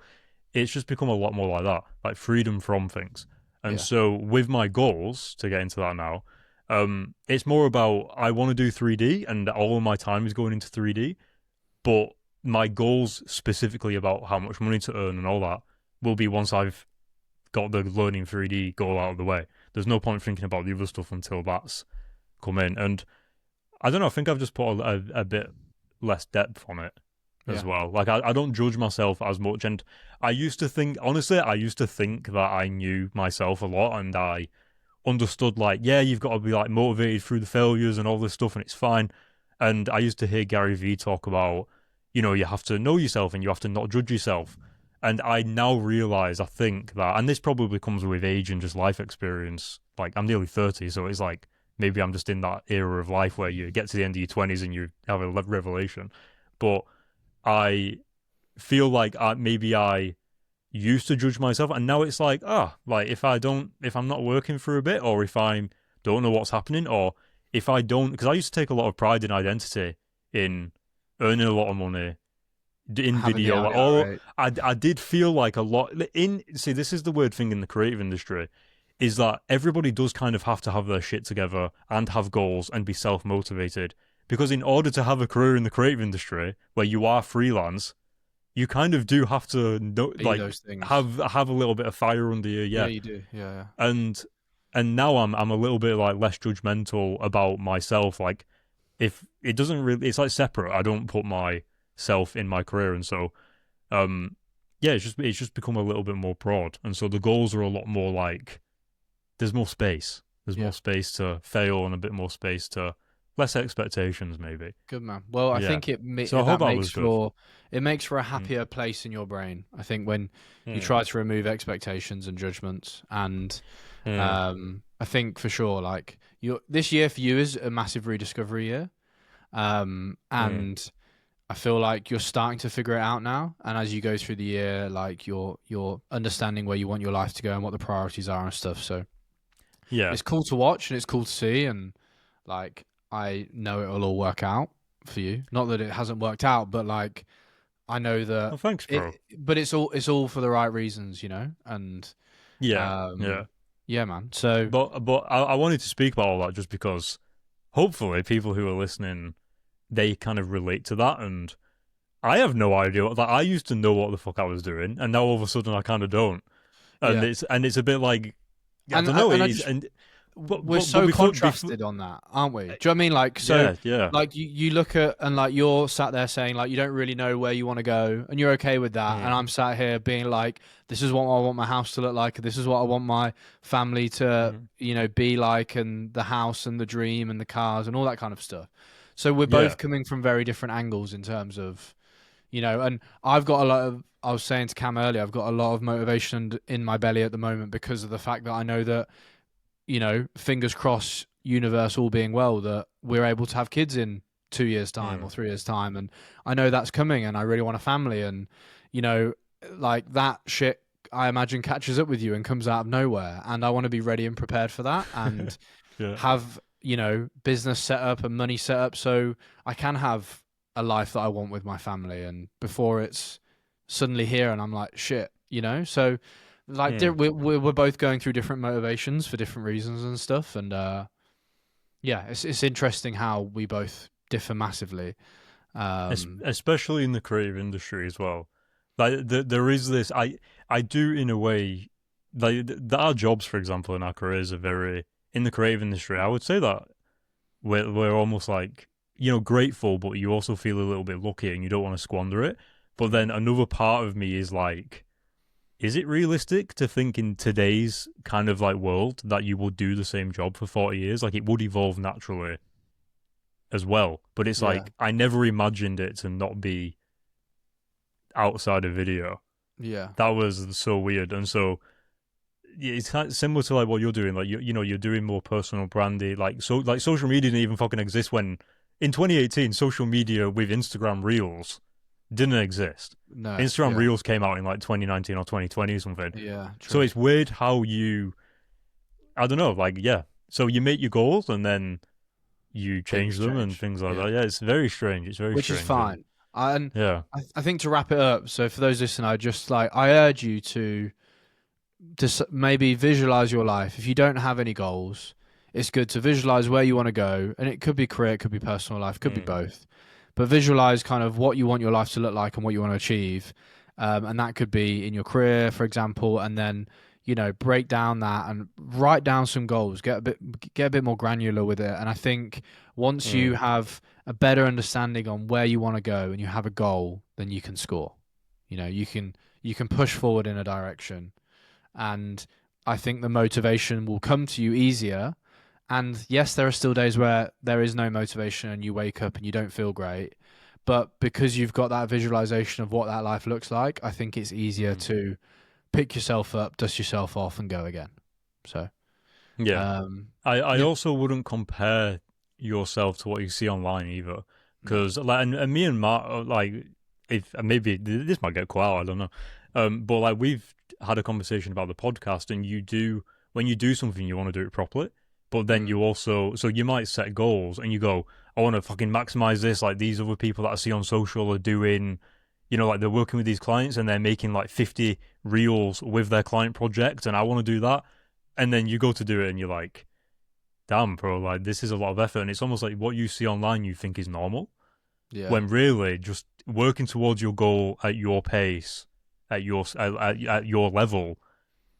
S2: it's just become a lot more like that, like freedom from things. And
S1: Yeah.
S2: so with my goals, to get into that now, it's more about I want to do 3D and all of my time is going into 3D, but my goals specifically about how much money to earn and all that will be once I've got the learning 3D goal out of the way. There's no point thinking about the other stuff until that's come in. And I don't know, I think I've just put a bit less depth on it as
S1: Yeah.
S2: well. Like, I don't judge myself as much. And I used to think, honestly, I used to think that I knew myself a lot and I understood like, yeah, you've got to be like motivated through the failures and all this stuff, and it's fine. And I used to hear Gary Vee talk about, you have to know yourself and you have to not judge yourself. And I now realize, I think that, and this probably comes with age and just life experience. Like, I'm nearly 30, so it's like maybe I'm just in that era of life where you get to the end of your 20s and you have a revelation. But I feel like maybe I used to judge myself, and now it's like, like if I'm not working for a bit, or if I don't know what's happening, or if I don't, because I used to take a lot of pride in identity in earning a lot of money in
S1: Having the
S2: video. Like,
S1: outlet rate.
S2: I did feel like a lot see, this is the weird thing in the creative industry, is that everybody does kind of have to have their shit together and have goals and be self-motivated, because in order to have a career in the creative industry where you are freelance, you kind of do have to
S1: Be those things.
S2: have a little bit of fire under you,
S1: Yeah, you do. Yeah.
S2: and now I'm a little bit like less judgmental about myself. Like, if it doesn't really, it's like separate. I don't put myself in my career, and so yeah, it's just become a little bit more broad, and so the goals are a lot more like there's more space. There's more space to fail and a bit more space to less expectations, maybe.
S1: Good man. Well, I think
S2: So I hope that was good.
S1: It makes for a happier place in your brain. I think when you try to remove expectations and judgments, and I think for sure, like this year for you is a massive rediscovery year, and I feel like you're starting to figure it out now. And as you go through the year, like you're understanding where you want your life to go and what the priorities are and stuff. So
S2: yeah,
S1: it's cool to watch and it's cool to see, and like I know it'll all work out for you. Not that it hasn't worked out, but like I know that.
S2: well, thanks, bro.
S1: But it's all for the right reasons, and
S2: Yeah,
S1: yeah, man. So,
S2: but I wanted to speak about all that just because hopefully people who are listening, they kind of relate to that, and I have no idea. Like, I used to know what the fuck I was doing, and now all of a sudden I kind of don't, and it's a bit like I don't know.
S1: We're so contrasted on that, aren't we? Do you know what I mean? Like, so, like you look at, and like you're sat there saying like you don't really know where you want to go, and you're okay with that, and I'm sat here being like, this is what I want my house to look like, this is what I want my family to, be like, and the house and the dream and the cars and all that kind of stuff. So we're both coming from very different angles in terms of, and I've got a lot of. I was saying to Cam earlier, I've got a lot of motivation in my belly at the moment because of the fact that I know that. Fingers crossed, universe all being well, that we're able to have kids in 2 years' time or 3 years' time. And I know that's coming, and I really want a family. And, like that shit, I imagine, catches up with you and comes out of nowhere. And I want to be ready and prepared for that, and have, business set up and money set up so I can have a life that I want with my family. And before it's suddenly here and I'm like, shit, so. Like we're both going through different motivations for different reasons and stuff, and it's interesting how we both differ massively,
S2: especially in the creative industry as well. Like there is this, I do in a way, like our jobs, for example, in our careers are very in the creative industry. I would say that we're almost like grateful, but you also feel a little bit lucky, and you don't want to squander it. But then another part of me is like, is it realistic to think in today's kind of like world that you will do the same job for 40 years? Like, it would evolve naturally as well. But it's like, I never imagined it to not be outside of video.
S1: Yeah.
S2: That was so weird. And so it's kind of similar to like what you're doing. Like, you're doing more personal branding. Like social media didn't even fucking exist when in 2018, social media with Instagram Reels didn't exist.
S1: No,
S2: Instagram Reels came out in like 2019 or 2020 or something.
S1: Yeah. True.
S2: So it's weird how I don't know, like, so you make your goals and then you change them and things like that. Yeah, it's very strange. It's very
S1: Which
S2: strange.
S1: Which is fine. I think to wrap it up, so for those listening, I urge you to maybe visualize your life. If you don't have any goals, it's good to visualize where you want to go. And it could be career, it could be personal life, it could be both. But visualize kind of what you want your life to look like and what you want to achieve. And that could be in your career, for example, and then, break down that and write down some goals, get a bit more granular with it. And I think once you have a better understanding on where you want to go and you have a goal, then you can score. You can push forward in a direction. And I think the motivation will come to you easier. And yes, there are still days where there is no motivation and you wake up and you don't feel great. But because you've got that visualization of what that life looks like, I think it's easier to pick yourself up, dust yourself off, and go again. So,
S2: Yeah. I
S1: yeah,
S2: also wouldn't compare yourself to what you see online either, because like and me and Matt like if maybe this might get quiet, I don't know, but like we've had a conversation about the podcast, and when you do something you want to do it properly, but then you also so you might set goals and you go, I want to fucking maximize this, like these other people that I see on social are doing. Like they're working with these clients and they're making like 50 reels with their client project, and I want to do that. And then you go to do it and you're like, damn, bro, like this is a lot of effort. And it's almost like what you see online you think is normal.
S1: yeah,
S2: When really just working towards your goal at your pace, at your level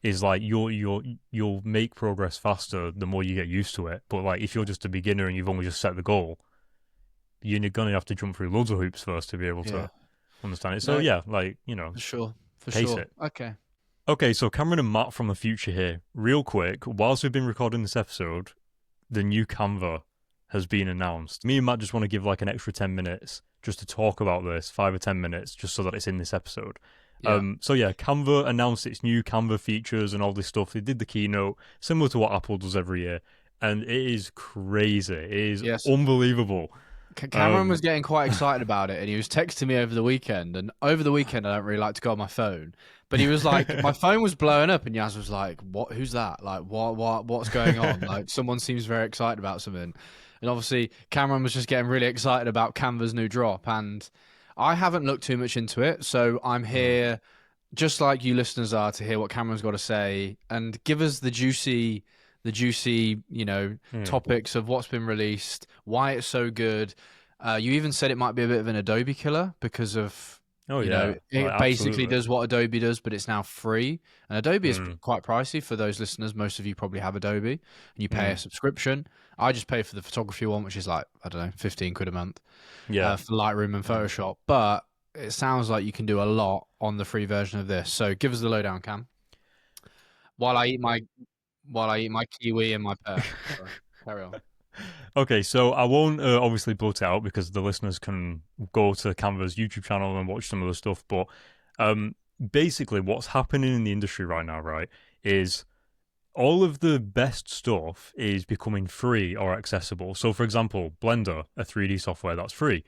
S2: is like you'll make progress faster the more you get used to it. But like if you're just a beginner and you've only just set the goal, you're gonna have to jump through loads of hoops first to be able
S1: yeah.
S2: to understand it. So
S1: No,
S2: yeah, like,
S1: for
S2: pace
S1: sure.
S2: it.
S1: Okay.
S2: Okay, so Cameron and Matt from the future here. Real quick, whilst we've been recording this episode, the new Canva has been announced. Me and Matt just want to give like an extra 10 minutes just to talk about this, 5 or 10 minutes, just so that it's in this episode.
S1: Yeah.
S2: So yeah, Canva announced its new Canva features and all this stuff. They did the keynote, similar to what Apple does every year, and it is crazy. It is
S1: Yes.
S2: unbelievable.
S1: Cameron was getting quite excited about it, and he was texting me over the weekend. And over the weekend, I don't really like to go on my phone, but he was like, my phone was blowing up, and Yaz was like, "What? Who's that? Like, what's going on? Like, someone seems very excited about something." And obviously, Cameron was just getting really excited about Canva's new drop, and I haven't looked too much into it, so I'm here, just like you listeners are, to hear what Cameron's got to say and give us the juicy,
S2: Hmm.
S1: topics of what's been released, why it's so good. You even said it might be a bit of an Adobe killer because of,
S2: Oh yeah, like
S1: it basically
S2: absolutely.
S1: does what Adobe does, but it's now free. And Adobe is
S2: Mm,
S1: quite pricey for those listeners. Most of you probably have Adobe and you pay a
S2: mm.
S1: subscription. I just pay for the photography one, which is like, I don't know, 15 quid a month
S2: Yeah.
S1: for Lightroom and Photoshop. But it sounds like you can do a lot on the free version of this. So give us the lowdown, Cam. While I eat my kiwi and my pear. Sorry. Carry on.
S2: Okay, so I won't obviously bloat it out because the listeners can go to Canva's YouTube channel and watch some of the stuff. But basically, what's happening in the industry right now, right, is all of the best stuff is becoming free or accessible. So, for example, Blender, a 3D software that's free.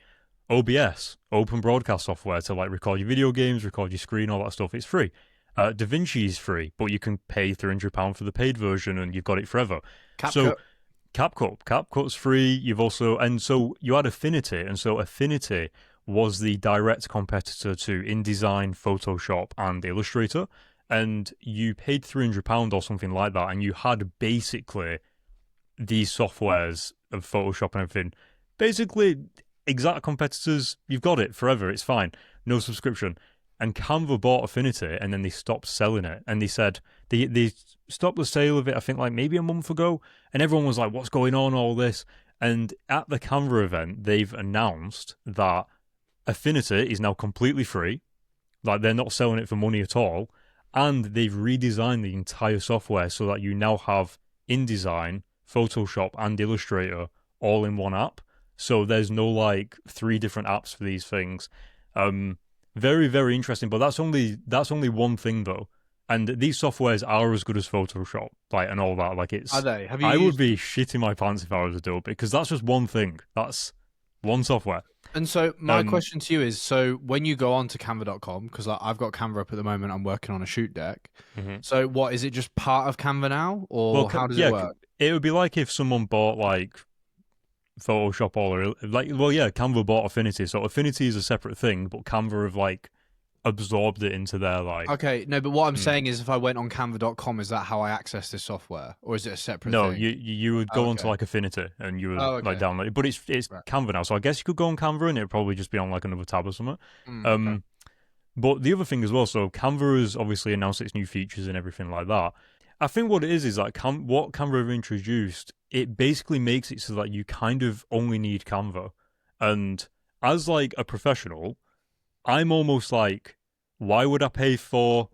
S2: OBS, open broadcast software to like record your video games, record your screen, all that stuff. It's free. DaVinci is free, but you can pay £300 for the paid version, and you've got it forever. So
S1: CapCut.
S2: CapCut's free. You've also, and so you had Affinity, and so Affinity was the direct competitor to InDesign, Photoshop, and Illustrator, and you paid £300 or something like that, and you had basically these softwares of Photoshop and everything, basically exact competitors. You've got it forever. It's fine. No subscription. And Canva bought Affinity, and then they stopped selling it, and they said they stopped the sale of it, I think like maybe a month ago, and everyone was like, what's going on, all this? And at the Canva event, they've announced that Affinity is now completely free, like they're not selling it for money at all, and they've redesigned the entire software so that you now have InDesign, Photoshop, and Illustrator all in one app. So there's no like 3 different apps for these things. Very, very interesting, but that's only one thing though. And these softwares are as good as Photoshop, like and all that. Like
S1: Are
S2: it's,
S1: they? Have you
S2: I would
S1: used?
S2: be shitting my pants if I was Adobe because that's just one thing. That's one software.
S1: And so my
S2: Um,
S1: question to you is: so when you go on to Canva.com, because I've got Canva up at the moment, I'm working on a shoot deck.
S2: mhm.
S1: So what is it? Just part of Canva now,
S2: Well,
S1: or how does it
S2: yeah,
S1: work?
S2: it would be like if someone bought like Photoshop or like, well, yeah, Canva bought Affinity, so Affinity is a separate thing, but Canva have like absorbed it into their like.
S1: Okay, no, but what I'm
S2: Mm.
S1: saying is, if I went on Canva.com, is that how I access this software, or is it a separate
S2: No,
S1: thing?
S2: you would
S1: Oh,
S2: go onto
S1: okay.
S2: like Affinity and you would
S1: Oh,
S2: like
S1: okay.
S2: download it, but it's
S1: Right.
S2: Canva now, so I guess you could go on Canva and it'd probably just be on like another tab or something.
S1: Okay.
S2: But the other thing as well, so Canva has obviously announced its new features and everything like that. I think what it is like what Canva have introduced, it basically makes it so that you kind of only need Canva. And as like a professional, I'm almost like, why would I pay for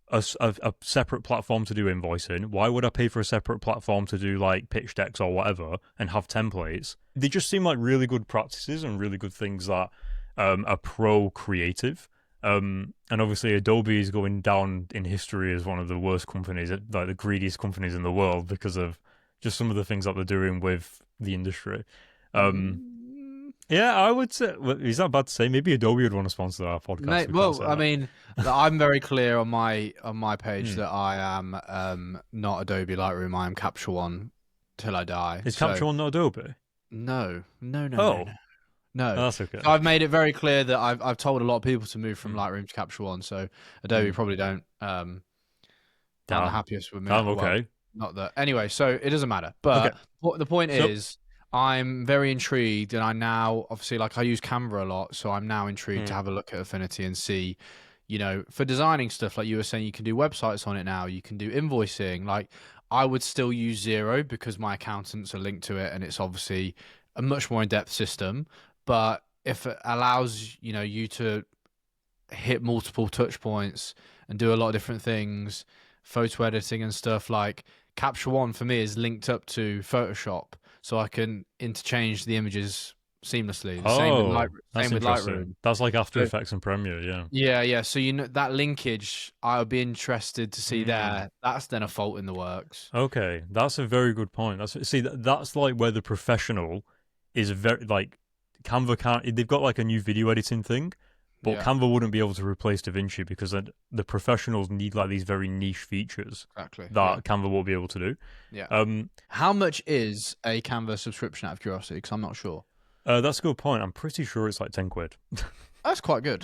S2: a separate platform to do invoicing? Why would I pay for a separate platform to do like pitch decks or whatever and have templates? They just seem like really good practices and really good things that are pro creative. And obviously Adobe is going down in history as one of the worst companies, like the greediest companies in the world, because of just some of the things that they're doing with the industry. Yeah, I would say. Is that bad to say? Maybe Adobe would want to sponsor our podcast.
S1: Well, I mean, I'm very clear on my page
S2: Hmm.
S1: that I am not Adobe Lightroom. I am Capture One till I die.
S2: Is Capture One not Adobe?
S1: No.
S2: Oh,
S1: No.
S2: that's okay.
S1: So I've made it very clear that I've told a lot of people to move from Lightroom to Capture One. So Adobe probably don't aren't the happiest with me.
S2: I'm
S1: Well,
S2: okay.
S1: not that. Anyway, so it doesn't matter. But the point is, I'm very intrigued, and I now obviously I use Canva a lot, so I'm now intrigued to have a look at Affinity and see, for designing stuff like you were saying, you can do websites on it now, you can do invoicing. Like I would still use Zero because my accountants are linked to it, and it's obviously a much more in-depth system. But if it allows you to hit multiple touch points and do a lot of different things, photo editing and stuff, like Capture One for me is linked up to Photoshop, so I can interchange the images seamlessly.
S2: That's
S1: Same with
S2: interesting.
S1: Lightroom.
S2: That's like After Effects and Premiere, yeah.
S1: Yeah. So that linkage, I would be interested to see there. That's then a fault in the works.
S2: Okay, that's a very good point. That's like where the professional is very like Canva can't. They've got like a new video editing thing, but Canva wouldn't be able to replace DaVinci because the professionals need like these very niche features that Canva won't be able to do.
S1: Yeah. How much is a Canva subscription out of curiosity? Because I'm not sure.
S2: That's a good point. I'm pretty sure it's like 10 quid.
S1: That's quite good.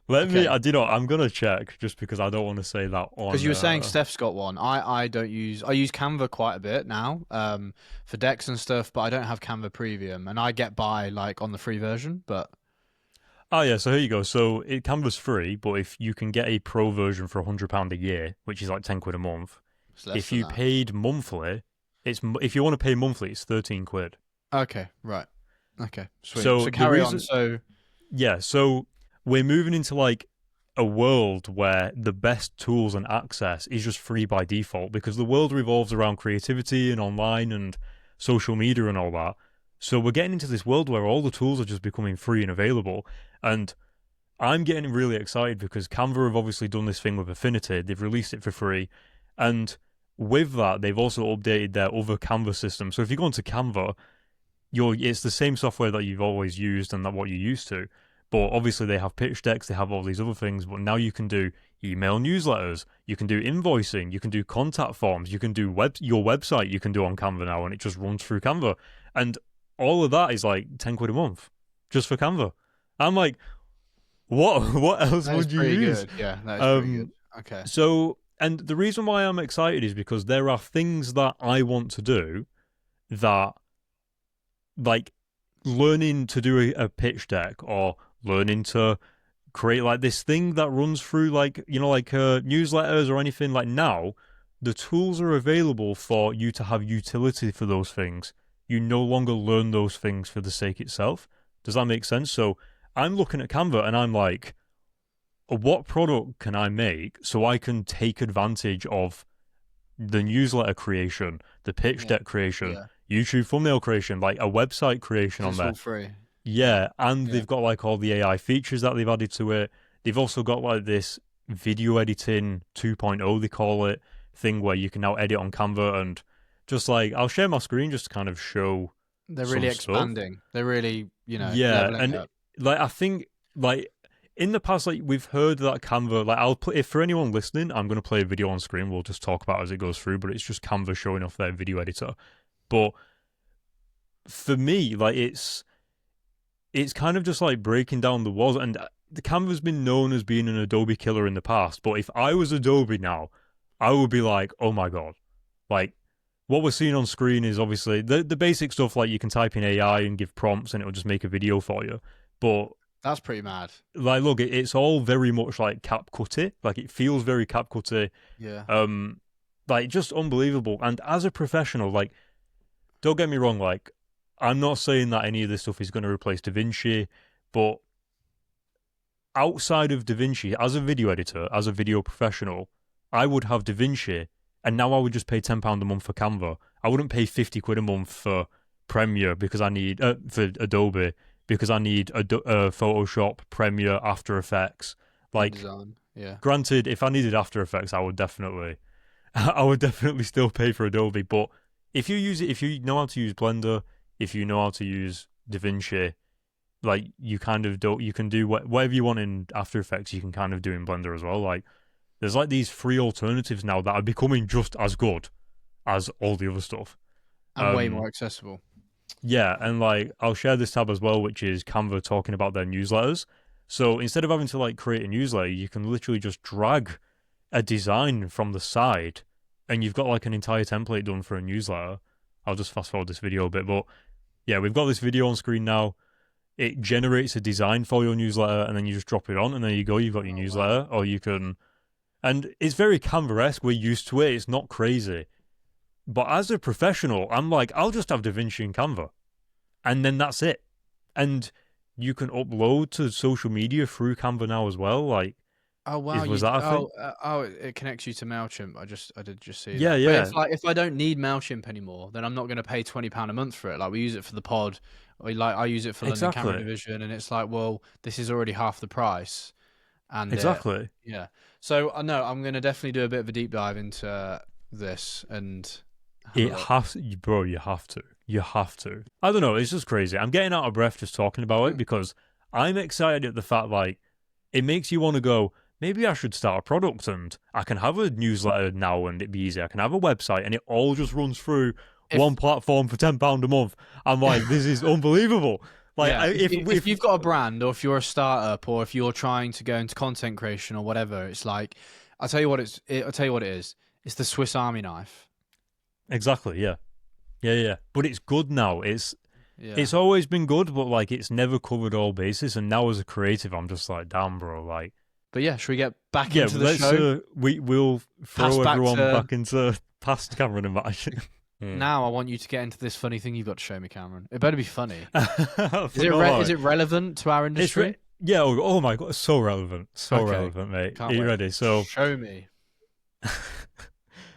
S2: I'm gonna check just because I don't want to say that on.
S1: Because you were saying Steph's got one. I use Canva quite a bit now, for decks and stuff, but I don't have Canva Premium, and I get by like on the free version, but.
S2: Oh yeah, so here you go. So Canva's free, but if you can get a pro version for £100 a year, which is like 10 quid a month, if you paid monthly, if you want to pay monthly, it's 13 quid.
S1: Okay, right. Okay, sweet. So carry on. So
S2: we're moving into like a world where the best tools and access is just free by default because the world revolves around creativity and online and social media and all that. So we're getting into this world where all the tools are just becoming free and available. And I'm getting really excited because Canva have obviously done this thing with Affinity. They've released it for free. And with that, they've also updated their other Canva system. So if you go into Canva, it's the same software that you've always used and that what you're used to. But obviously they have pitch decks, they have all these other things. But now you can do email newsletters, you can do invoicing, you can do contact forms, you can do your website you can do on Canva now, and it just runs through Canva. And all of that is like 10 quid a month just for Canva. I'm like, what else would you use?
S1: Good. Yeah, that is pretty good. Okay.
S2: So, and the reason why I'm excited is because there are things that I want to do that, like, learning to do a pitch deck or learning to create like this thing that runs through like newsletters or anything. Like now, the tools are available for you to have utility for those things. You no longer learn those things for the sake itself. Does that make sense? So I'm looking at Canva and I'm like, what product can I make so I can take advantage of the newsletter creation, the pitch deck creation, YouTube thumbnail creation, like a website creation on there.
S1: All free.
S2: Yeah, and they've got like all the AI features that they've added to it. They've also got like this video editing 2.0, they call it, thing where you can now edit on Canva and just like, I'll share my screen just to kind of show.
S1: They're really expanding.
S2: Stuff.
S1: They're really,
S2: and
S1: up.
S2: Like I think like in the past, like we've heard that Canva, like I'll play, if for anyone listening, I'm going to play a video on screen. We'll just talk about it as it goes through, but it's just Canva showing off their video editor. But for me, like it's kind of just like breaking down the walls. And the Canva's been known as being an Adobe killer in the past. But if I was Adobe now, I would be like, oh my God. Like what we're seeing on screen is obviously the basic stuff, like you can type in AI and give prompts and it'll just make a video for you. But
S1: that's pretty mad.
S2: Like, look, it's all very much like CapCutty. Like it feels very CapCutty.
S1: Yeah.
S2: Like just unbelievable. And as a professional, like, don't get me wrong, like, I'm not saying that any of this stuff is going to replace DaVinci, but outside of DaVinci, as a video editor, as a video professional, I would have DaVinci, and now I would just pay £10 a month for Canva. I wouldn't pay £50 a month for Premiere because I need for Adobe because I need Photoshop, Premiere, After Effects. Like,
S1: Design. Yeah.
S2: granted, if I needed After Effects, I would definitely still pay for Adobe. But if you know how to use Blender, if you know how to use DaVinci, like you can do whatever you want in After Effects, you can kind of do in Blender as well. Like, there's like these free alternatives now that are becoming just as good as all the other stuff.
S1: And way more accessible.
S2: Yeah, and like I'll share this tab as well, which is Canva talking about their newsletters. So instead of having to like create a newsletter, you can literally just drag a design from the side and you've got like an entire template done for a newsletter. I'll just fast forward this video a bit, but yeah, we've got this video on screen now. It generates a design for your newsletter and then you just drop it on and there you go, you've got your newsletter. Or you can, and it's very Canva-esque, we're used to it, it's not crazy. But as a professional, I'm like, I'll just have DaVinci and Canva. And then that's it. And you can upload to social media through Canva now as well. Like,
S1: oh wow,
S2: was that a thing?
S1: It connects you to MailChimp. I did just see that.
S2: Yeah, yeah.
S1: But if I don't need MailChimp anymore, then I'm not going to pay £20 a month for it. Like, we use it for the pod, or like I use it for London Camera Division, and it's like, well, this is already half the price. And
S2: exactly.
S1: Yeah. So no, I'm going to definitely do a bit of a deep dive into this and.
S2: You have to. You have to. I don't know. It's just crazy. I'm getting out of breath just talking about it because I'm excited at the fact, like, it makes you want to go, maybe I should start a product and I can have a newsletter now and it'd be easy. I can have a website and it all just runs through one platform for £10 a month. I'm like, this is unbelievable. Like,
S1: yeah. If you've got a brand, or if you're a startup, or if you're trying to go into content creation or whatever, it's like, I'll tell you what it is. It's the Swiss Army knife.
S2: Exactly, yeah. But it's good now. It's always been good, but like it's never covered all bases. And now as a creative, I'm just like, damn, bro. Like,
S1: but yeah, should we get back into the show?
S2: We'll throw everyone back into past Cameron and Matt.
S1: Now I want you to get into this funny thing you've got to show me, Cameron. It better be funny. Is it relevant to our industry?
S2: Yeah. Oh my god, it's so relevant, relevant, mate. Are you ready? So
S1: show me.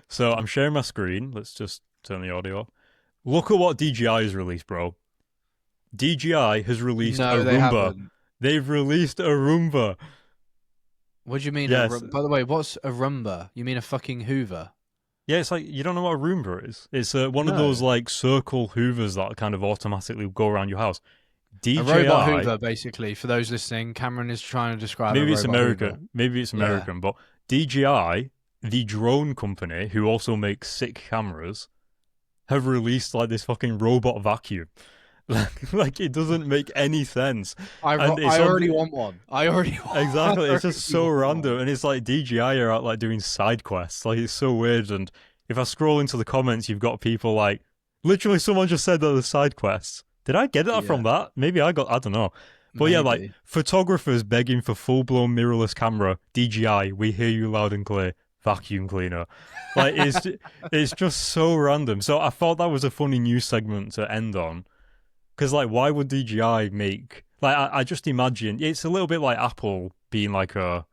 S2: So I'm sharing my screen. Let's just turn the audio off. Look at what DJI has released, bro. DJI has released a Roomba. They've released a Roomba.
S1: What do you mean?
S2: Yes.
S1: By the way, what's a Roomba? You mean a fucking Hoover?
S2: Yeah, it's like, you don't know what a Roomba is. It's one of those like circle Hoovers that kind of automatically go around your house. DJI,
S1: a robot Hoover, basically. For those listening, Cameron is trying to describe.
S2: Maybe it's American.
S1: Hoover.
S2: Maybe it's American, but DJI, the drone company who also makes sick cameras, have released like this fucking robot vacuum. Like it doesn't make any sense.
S1: I already want one.
S2: Exactly. It's just so random, and it's like DJI are out like doing side quests. Like, it's so weird. And if I scroll into the comments, you've got people like, literally, someone just said that the side quests. Did I get that from that? Maybe I don't know. But yeah, like photographers begging for full blown mirrorless camera. DJI, we hear you loud and clear. Vacuum cleaner. Like, it's just so random. So I thought that was a funny news segment to end on. Because, like, why would DJI make... Like, I just imagine... It's a little bit like Apple being like a...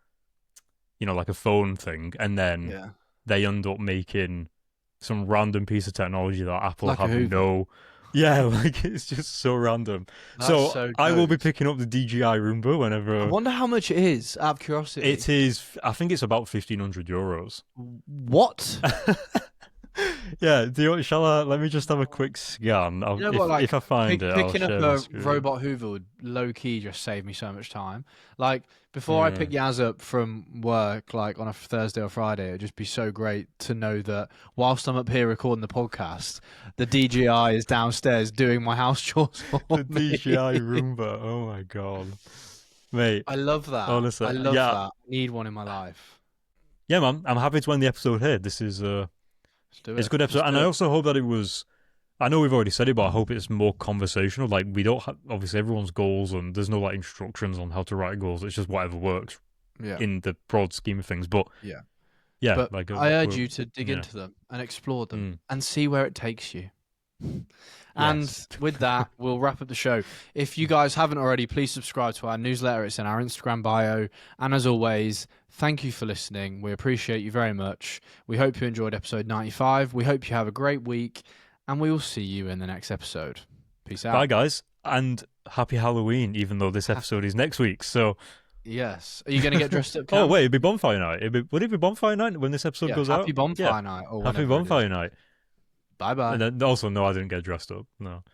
S2: You know, like a phone thing. And then they end up making some random piece of technology that Apple
S1: like
S2: have no... Yeah, like, it's just so random. So I will be picking up the DJI Roomba whenever...
S1: I wonder how much it is, out of curiosity.
S2: It is... I think it's about €1,500.
S1: What?
S2: Yeah, let me just have a quick scan. If I find it,
S1: picking up a robot Hoover would low-key just save me so much time. Like, before I pick Yaz up from work, like on a Thursday or Friday, it'd just be so great to know that whilst I'm up here recording the podcast, the DJI is downstairs doing my house chores for
S2: the
S1: me.
S2: DJI Roomba. Oh my god, mate!
S1: I love that.
S2: Honestly,
S1: I love that. I need one in my life.
S2: Yeah, man. I'm happy to end the episode here. This is it's a good episode, and I also hope that it was. I know we've already said it, but I hope it's more conversational. Like, we don't have, obviously, everyone's goals, and there's no like instructions on how to write goals. It's just whatever works in the broad scheme of things. But
S1: but like, I urge you to dig into them and explore them and see where it takes you. And
S2: Yes.
S1: with that, we'll wrap up the show. If you guys haven't already, please subscribe to our newsletter. It's in our Instagram bio. And as always, thank you for listening. We appreciate you very much. We hope you enjoyed episode 95. We hope you have a great week, and we will see you in the next episode. Peace out.
S2: Bye, guys, and happy Halloween, even though this episode is next week. So,
S1: yes. Are you going to get dressed up, Cam?
S2: oh, wait, it'd be bonfire night. Would it be bonfire night when this episode goes out?
S1: Happy bonfire night. Or
S2: Happy
S1: whenever it
S2: bonfire
S1: is.
S2: night.
S1: Bye-bye.
S2: And then also, no, I didn't get dressed up. No.